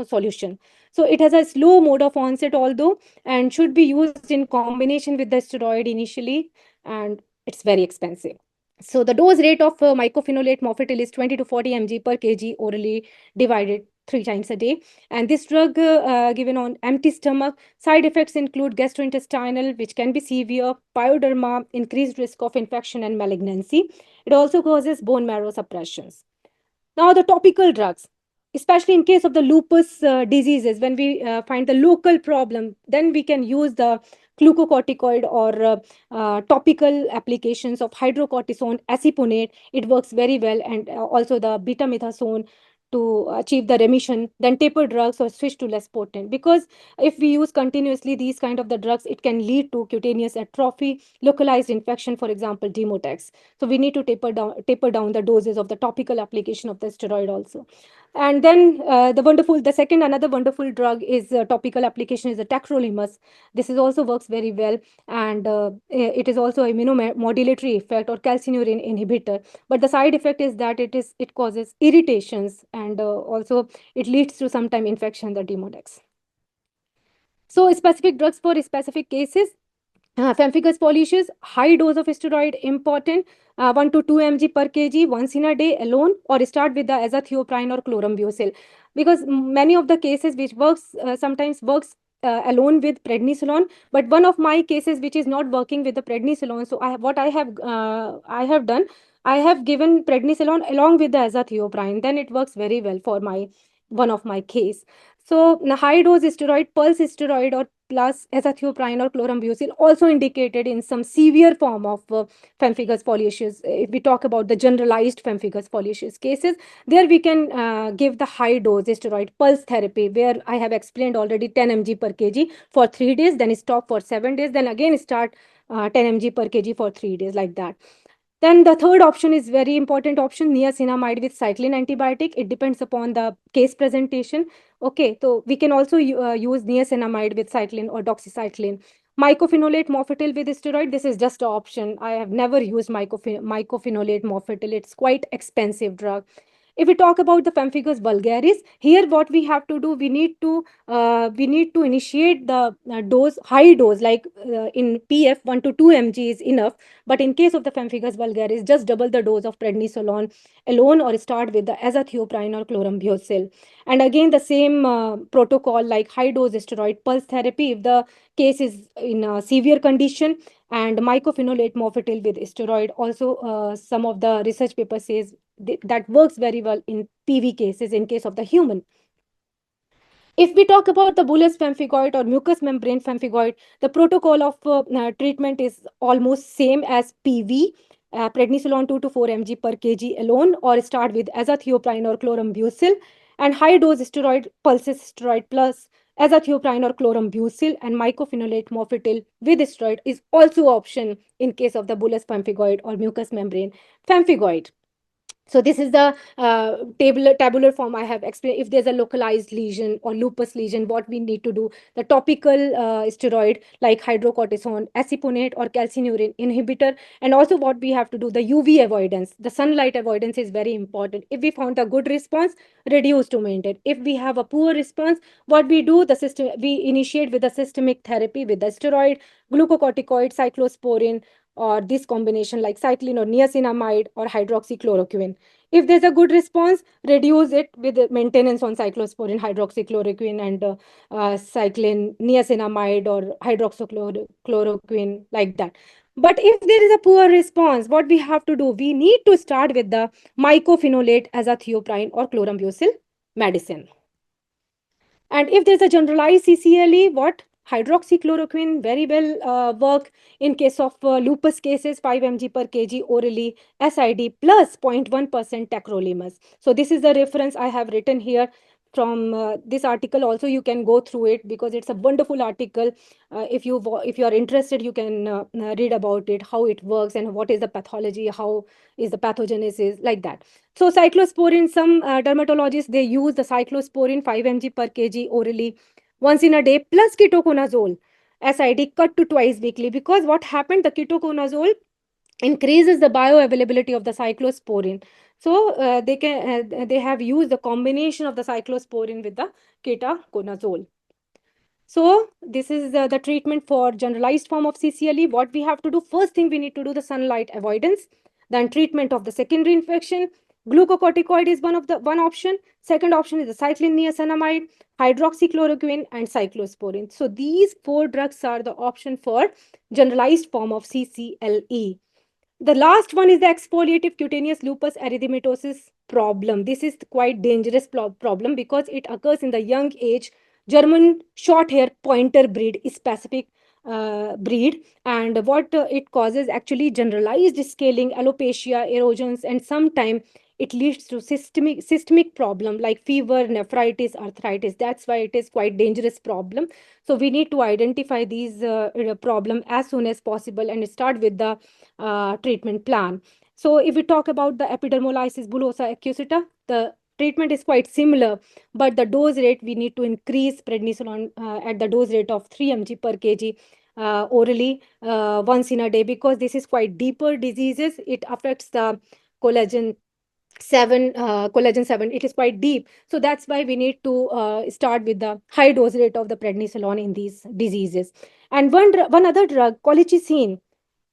solution. So it has a slow mode of onset although, and should be used in combination with the steroid initially, and it's very expensive. So the dose rate of mycophenolate mofetil is 20 to 40 mg per kg orally, divided 3 times a day. And this drug given on empty stomach. Side effects include gastrointestinal, which can be severe, pyoderma, increased risk of infection and malignancy. It also causes bone marrow suppressions. Now, the topical drugs, especially in case of the lupus diseases, when we find the local problem, then we can use the glucocorticoid or topical applications of hydrocortisone aceponate. It works very well, and also the betamethasone to achieve the remission. Then taper drugs or switch to less potent, because if we use continuously these kind of the drugs, it can lead to cutaneous atrophy, localized infection, for example demotex. So we need to taper down the doses of the topical application of the steroid also. And then the second another wonderful drug is topical application is the tacrolimus. This is also works very well, and it is also immunomodulatory effect or calcineurin inhibitor. But the side effect is that it causes irritations, and also it leads to sometime infection, the demodex. So specific drugs for specific cases. Pemphigus foliaceus, high dose of steroid important, 1 to 2 mg per kg once in a day alone, or start with the azathioprine or chlorambucil, because many of the cases which works sometimes works alone with prednisolone. But one of my cases which is not working with the prednisolone, so I have done, I have given prednisolone along with the azathioprine. Then it works very well for my one of my case. So the high dose steroid, pulse steroid or plus azathioprine or chlorambucil also indicated in some severe form of pemphigus foliaceus. If we talk about the generalized pemphigus foliaceus cases, there we can give the high dose steroid pulse therapy, where I have explained already 10 mg per kg for 3 days, then stop for 7 days, then again start 10 mg per kg for 3 days, like that. Then the third option is very important option, niacinamide with cyclin antibiotic. It depends upon the case presentation. Okay, so we can also use niacinamide with cyclin or doxycycline. Mycophenolate mofetil with steroid. This is just an option. I have never used mycophenolate mofetil. It's quite expensive drug. If we talk about the pemphigus vulgaris, here what we have to do, we need to initiate the dose, high dose, like in PF 1 to 2 mg is enough. But in case of the pemphigus vulgaris, just double the dose of prednisolone alone, or start with the azathioprine or chlorambucil. And again, the same protocol, like high dose steroid pulse therapy if the case is in a severe condition, and mycophenolate mofetil with steroid. Also, some of the research paper says that works very well in PV cases in case of the human. If we talk about the bullous pemphigoid or mucous membrane pemphigoid, the protocol of treatment is almost same as PV. Prednisolone 2 to 4 mg per kg alone, or start with azathioprine or chlorambucil, and high dose steroid pulses steroid plus azathioprine or chlorambucil, and mycophenolate mofetil with steroid is also option in case of the bullous pemphigoid or mucous membrane pemphigoid. So this is the tabular form I have explained. If there's a localized lesion or lupus lesion, what we need to do, the topical steroid like hydrocortisone, aceponate or calcineurin inhibitor. And also what we have to do, the UV avoidance, the sunlight avoidance is very important. If we found a good response, reduce to maintain. If we have a poor response, what we do, the system, we initiate with the systemic therapy with the steroid, glucocorticoid, cyclosporin, or this combination like cyclin or niacinamide or hydroxychloroquine. If there's a good response, reduce it with the maintenance on cyclosporin, hydroxychloroquine, and cyclin, niacinamide, or hydroxychloroquine, like that. But if there is a poor response, what we have to do? We need to start with the mycophenolate azathioprine or chlorambucil medicine. And if there's a generalized CCLE, what? Hydroxychloroquine very well work in case of lupus cases, 5 mg per kg orally, SID plus 0.1% tacrolimus. So this is the reference I have written here from this article. Also, you can go through it because it's a wonderful article. If you are interested, you can read about it, how it works and what is the pathology, how is the pathogenesis, like that. So cyclosporin, some dermatologists, they use the cyclosporin 5 mg per kg orally once in a day plus ketoconazole SID cut to twice weekly, because what happened, the ketoconazole increases the bioavailability of the cyclosporin. So they have used the combination of the cyclosporin with the ketoconazole. So this is the treatment for generalized form of CCLE. What we have to do, first thing we need to do the sunlight avoidance, then treatment of the secondary infection. Glucocorticoid is one option. Second option is the cyclin niacinamide, hydroxychloroquine, and cyclosporin. So these four drugs are the option for generalized form of CCLE. The last one is the exfoliative cutaneous lupus erythematosus problem. This is quite dangerous problem because it occurs in the young age German short hair pointer breed specific breed, and what it causes actually generalized scaling, alopecia, erosions, and sometimes it leads to systemic problem like fever, nephritis, arthritis. That's why it is quite dangerous problem. So we need to identify these problem as soon as possible and start with the treatment plan. So if we talk about the epidermolysis bullosa acquisita, the treatment is quite similar, but the dose rate we need to increase prednisolone at the dose rate of 3 mg per kg orally once in a day, because this is quite deeper diseases. It affects the collagen 7, it is quite deep. So that's why we need to start with the high dose rate of the prednisolone in these diseases. And one other drug, colchicine,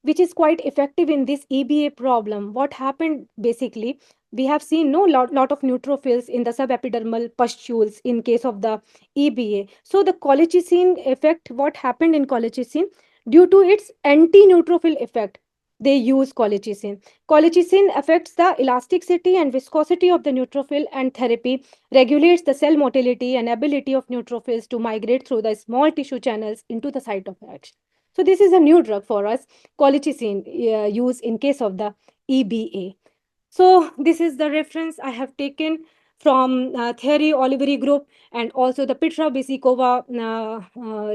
which is quite effective in this EBA problem. What happened basically, we have seen no lot of neutrophils in the subepidermal pustules in case of the EBA. So the colchicine effect, what happened in colchicine, due to its anti-neutrophil effect, they use colchicine. Colchicine affects the elasticity and viscosity of the neutrophil, and therapy regulates the cell motility and ability of neutrophils to migrate through the small tissue channels into the site of action. So this is a new drug for us, colchicine, used in case of the EBA. So this is the reference I have taken from Theory Oliveri group, and also the Petra Bisikova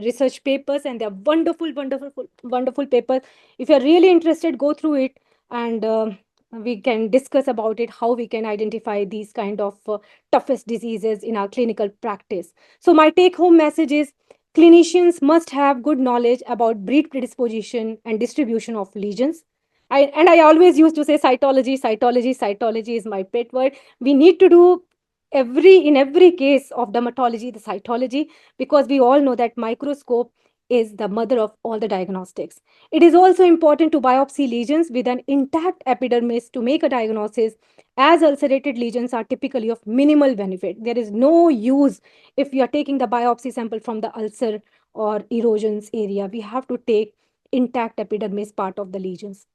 research papers, and they're wonderful, wonderful, wonderful papers. If you're really interested, go through it, and we can discuss about it, how we can identify these kind of toughest diseases in our clinical practice. So my take home message is clinicians must have good knowledge about breed predisposition and distribution of lesions. I always used to say cytology, cytology, cytology is my pet word. We need to do in every case of dermatology the cytology, because we all know that microscope is the mother of all the diagnostics. It is also important to biopsy lesions with an intact epidermis to make a diagnosis, as ulcerated lesions are typically of minimal benefit. There is no use if we are taking the biopsy sample from the ulcer or erosions area. We have to take intact epidermis part of the lesions.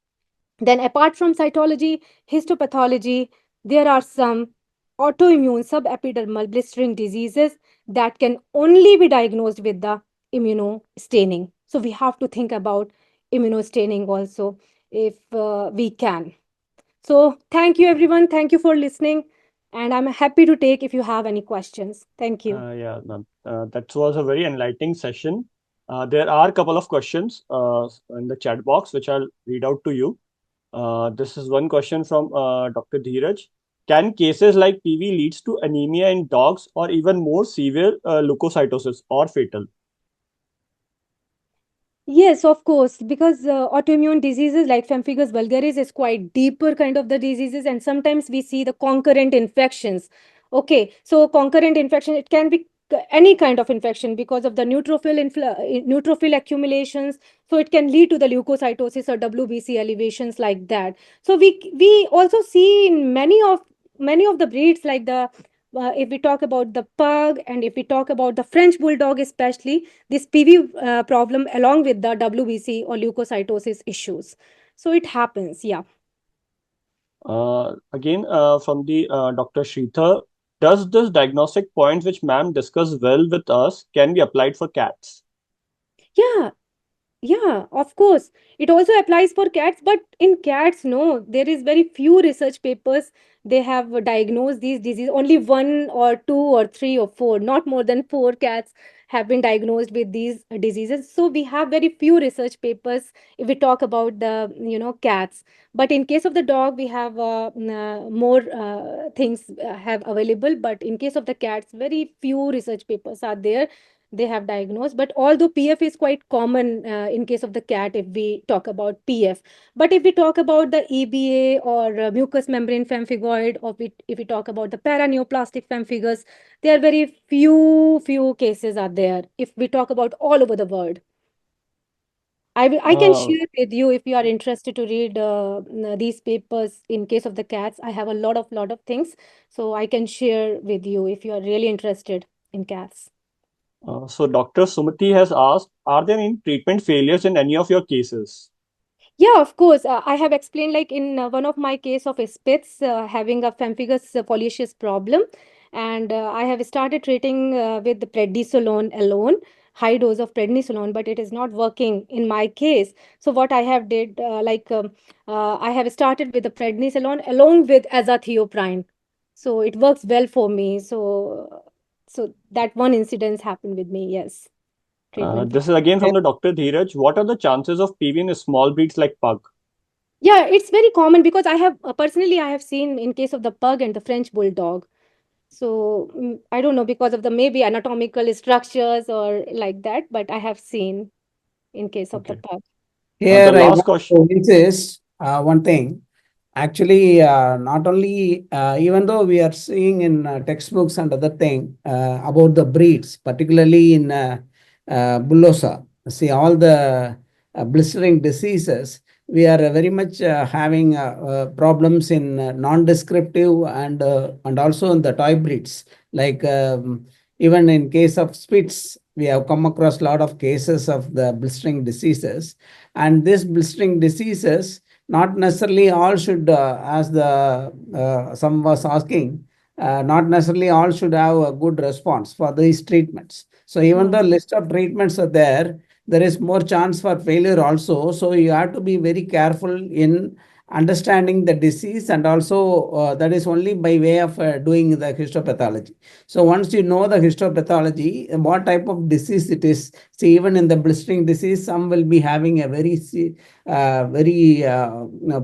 Then, apart from cytology, histopathology, there are some autoimmune subepidermal blistering diseases that can only be diagnosed with the immunostaining. So, we have to think about immunostaining also if we can. So, thank you everyone. Thank you for listening. And I'm happy to take if you have any questions. Thank you. Yeah, that was a very enlightening session. There are a couple of questions in the chat box, which I'll read out to you. This is one question from Dr. Dheeraj. Can cases like PV leads to anemia in dogs or even more severe leukocytosis or fatal? Yes, of course, because autoimmune diseases like pemphigus vulgaris is quite deeper kind of the diseases, and sometimes we see the concurrent infections. Okay, so concurrent infection, it can be any kind of infection because of the neutrophil accumulations. So it can lead to the leukocytosis or WBC elevations like that. So we also see in many of the breeds like the if we talk about the pug, and if we talk about the French bulldog especially, this PV problem along with the WBC or leukocytosis issues. So it happens, yeah. Again, from the Dr. Shrithar, does this diagnostic point which ma'am discussed well with us can be applied for cats? Yeah, yeah, of course. It also applies for cats, but in cats, no, there is very few research papers they have diagnosed these diseases. Only one or two or three or four, not more than four cats have been diagnosed with these diseases. So we have very few research papers if we talk about the cats. But in case of the dog, we have more things have available. But in case of the cats, very few research papers are there they have diagnosed. But although PF is quite common in case of the cat, if we talk about PF, but if we talk about the EBA or mucous membrane pemphigoid, or if we talk about the paraneoplastic pemphigus, there are very few cases are there if we talk about all over the world. I can Uh, share with you if you are interested to read these papers in case of the cats. I have a lot of things, so I can share with you if you are really interested in cats. so Dr. Sumati has asked, are there any treatment failures in any of your cases? Yeah, of course. I have explained, like in one of my case of a Spitz having a pemphigus foliaceous problem, and I have started treating with the prednisolone alone, high dose of prednisolone, but it is not working in my case. So what I have did, I have started with the prednisolone along with azathioprine. So it works well for me. So that one incident happened with me. Yes, treatment. This is again from the Dr. Dheeraj. What are the chances of PV in small breeds like pug? Yeah, it's very common because I have personally I have seen in case of the pug and the French bulldog. So I don't know because of the maybe anatomical structures or like that, but I have seen in case of the Okay. pug. The Here I last want question. to insist one thing. Actually, not only even though we are seeing in textbooks and other thing about the breeds, particularly in Bullosa, see all the blistering diseases, we are very much having problems in non-descriptive and also in the toy breeds. Like even in case of Spitz, we have come across a lot of cases of the blistering diseases, and these blistering diseases not necessarily all should, as the some was asking, not necessarily all should have a good response for these treatments. So even the list of treatments are there, there is more chance for failure also. So you have to be very careful in understanding the disease, and also that is only by way of doing the histopathology. So once you know the histopathology, what type of disease it is, see, even in the blistering disease, some will be having a very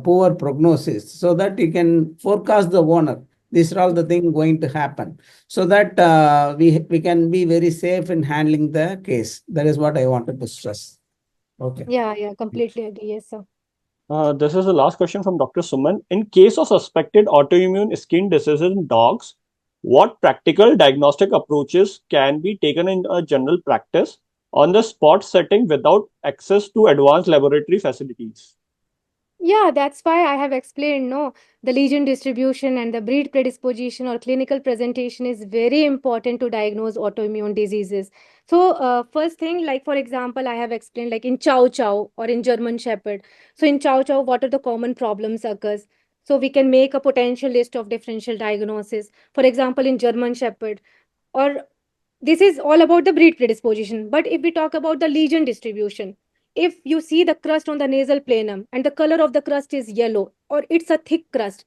poor prognosis, so that you can forecast the owner. These are all the things going to happen, so that we can be very safe in handling the case. That is what I wanted to stress. Okay. Yeah, completely agree. Yes, sir. This is the last question from Dr. Suman. In case of suspected autoimmune skin diseases in dogs, what practical diagnostic approaches can be taken in a general practice on the spot setting without access to advanced laboratory facilities? Yeah, that's why I have explained, no, the lesion distribution and the breed predisposition or clinical presentation is very important to diagnose autoimmune diseases. So, first thing, like for example, I have explained like in Chow Chow or in German Shepherd. So, in Chow Chow, what are the common problems occurs? So, we can make a potential list of differential diagnosis. For example, in German Shepherd, or this is all about the breed predisposition. But if we talk about the lesion distribution, if you see the crust on the nasal planum and the color of the crust is yellow or it's a thick crust,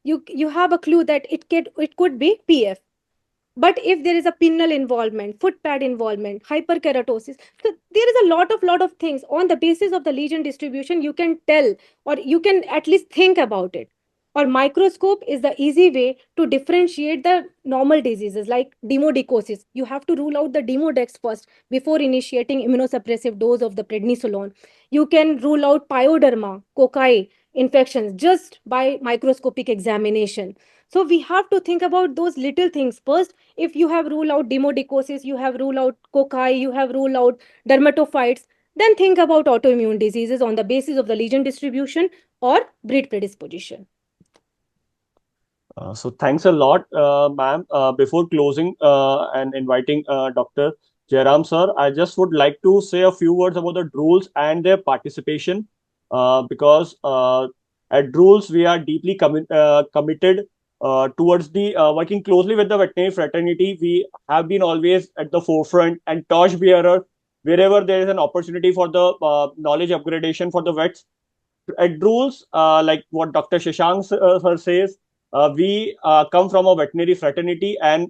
you have a clue that it could be PF. But if there is a pinnal involvement, foot pad involvement, hyperkeratosis, so there is a lot of things on the basis of the lesion distribution you can tell, or you can at least think about it. Or microscope is the easy way to differentiate the normal diseases like demodicosis. You have to rule out the demodex first before initiating immunosuppressive dose of the prednisolone. You can rule out pyoderma, cocci infections just by microscopic examination. So we have to think about those little things first. If you have ruled out demodicosis, you have ruled out cocci, you have ruled out dermatophytes, then think about autoimmune diseases on the basis of the lesion distribution or breed predisposition. So thanks a lot, ma'am. Before closing and inviting Dr. Jairam sir, I just would like to say a few words about the DRULs and their participation, because at DRULs we are deeply committed towards the working closely with the veterinary fraternity. We have been always at the forefront and torchbearer wherever there is an opportunity for the knowledge upgradation for the vets. At DRULs, like what Dr. Shashank sir says, we come from a veterinary fraternity, and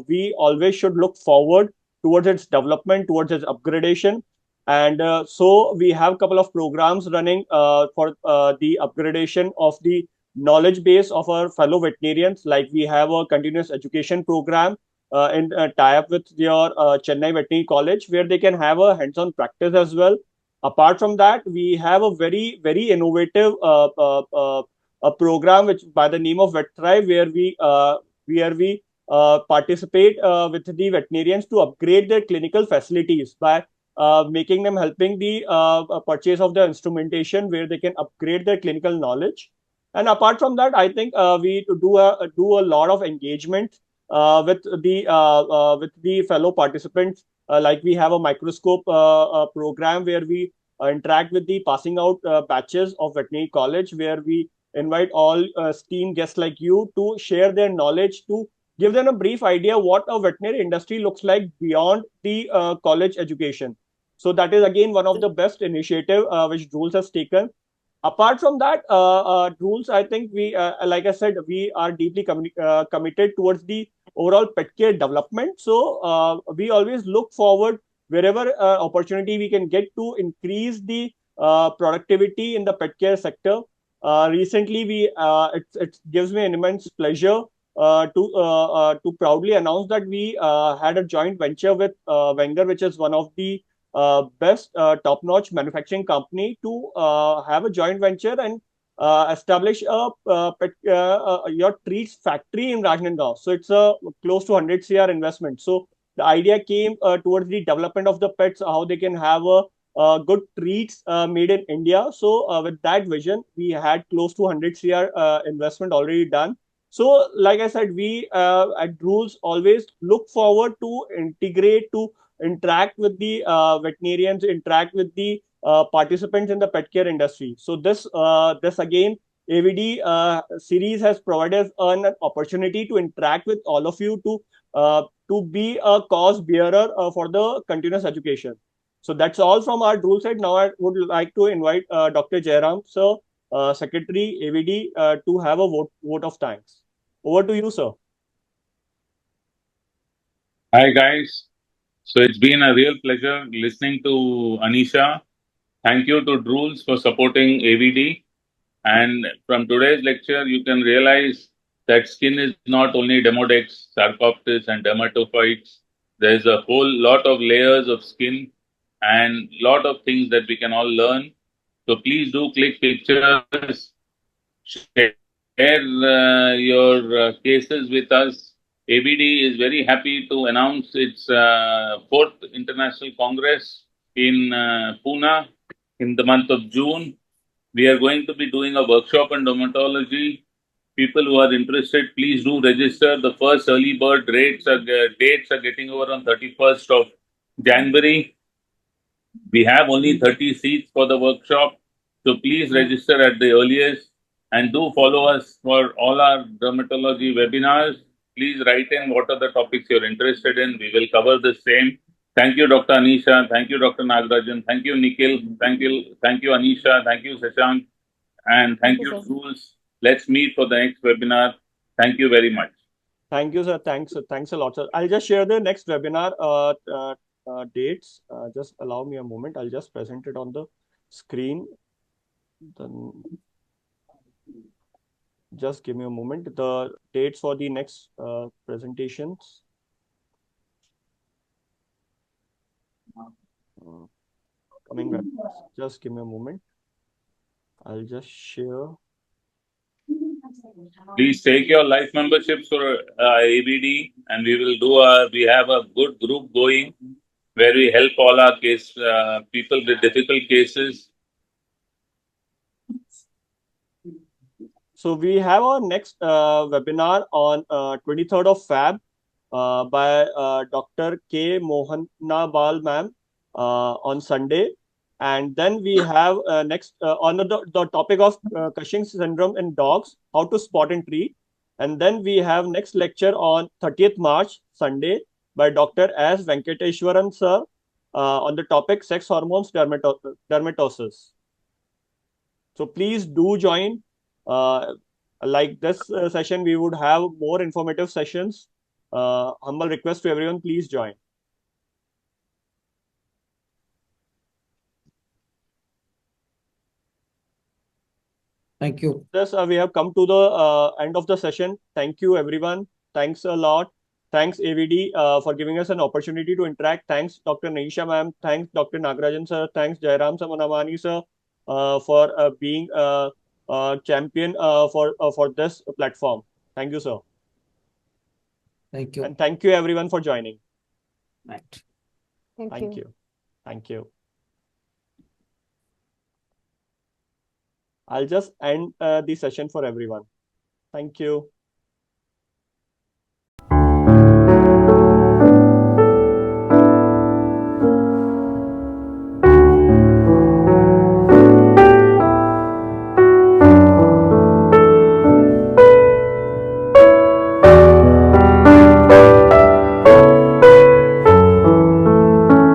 we always should look forward towards its development, towards its upgradation. And so we have a couple of programs running for the upgradation of the knowledge base of our fellow veterinarians. Like we have a continuous education program in tie-up with your Chennai Veterinary College, where they can have a hands-on practice as well. Apart from that, we have a very innovative a program which by the name of Vet Thrive, where we participate with the veterinarians to upgrade their clinical facilities by making them helping the purchase of the instrumentation where they can upgrade their clinical knowledge. And apart from that, I think we do a lot of engagement with the fellow participants. Like we have a microscope program where we interact with the passing out batches of veterinary college, where we invite all esteemed guests like you to share their knowledge, to give them a brief idea what a veterinary industry looks like beyond the college education. So that is again one of the best initiative which DRULs has taken. Apart from that, DRULs, I think we, like I said, we are deeply committed towards the overall pet care development. So we always look forward wherever opportunity we can get to increase the productivity in the pet care sector. Recently, it gives me an immense pleasure to proudly announce that we had a joint venture with Wenger, which is one of the best top-notch manufacturing company, to have a joint venture and establish your treats factory in Rajnandgaon. So it's a close to 100 CR investment. So the idea came towards the development of the pets, how they can have a good treats made in India. So with that vision, we had close to 100 CR investment already done. So like I said, we at DRULs always look forward to integrate, to interact with the veterinarians, interact with the participants in the pet care industry. So this again, AVD series has provided an opportunity to interact with all of you to be a cause bearer for the continuous education. So that's all from our Dhruv side. Now I would like to invite Dr. Jairam, sir, Secretary AVD, to have a vote of thanks. Over to you, sir. Hi guys. So it's been a real pleasure listening to Anisha. Thank you to Drools for supporting AVD. And from today's lecture, you can realize that skin is not only Demodex, Sarcoptes, and dermatophytes. There's a whole lot of layers of skin and lot of things that we can all learn. So please do click pictures, share your cases with us. ABD is very happy to announce its fourth International Congress in Pune in the month of June. We are going to be doing a workshop on dermatology. People who are interested, please do register. The first early bird dates are getting over on 31st of January. We have only 30 seats for the workshop, so please register at the earliest and do follow us for all our dermatology webinars. Please write in what are the topics you're interested in. We will cover the same. Thank you, Dr. Anisha. Thank you, Dr. Nagarajan. Thank you, Nikhil. Thank you, Anisha. Thank you, Shashank. And thank you, Schools. Let's meet for the next webinar. Thank you very much. Thank you, sir. Thanks a lot, sir. I'll just share the next webinar dates. Just allow me a moment. I'll just present it on the screen. Then just give me a moment. The dates for the next presentations. Coming back. Just give me a moment. I'll just share. Please take your life memberships for ABD, and we have a good group going where we help all our people with difficult cases. So we have our next webinar on 23rd of Feb by Dr. K. Mohanabal ma'am on Sunday. And then we have next on the topic of Cushing's syndrome in dogs, how to spot and treat. And then we have next lecture on 30th March, Sunday, by Dr. S. Venkateshwaran sir on the topic sex hormones dermatosis. So please do join. Like this session, we would have more informative sessions. Humble request to everyone, please join. Thank you. Yes, we have come to the end of the session. Thank you, everyone. Thanks a lot. Thanks, AVD, for giving us an opportunity to interact. Thanks, Dr. Naisha ma'am. Thanks, Dr. Nagarajan sir. Thanks, Jairam Samanamani sir, for being a champion for this platform. Thank you, sir. Thank you. And thank you, everyone, for joining. Right. Thank you. Thank you. I'll just end the session for everyone. Thank you.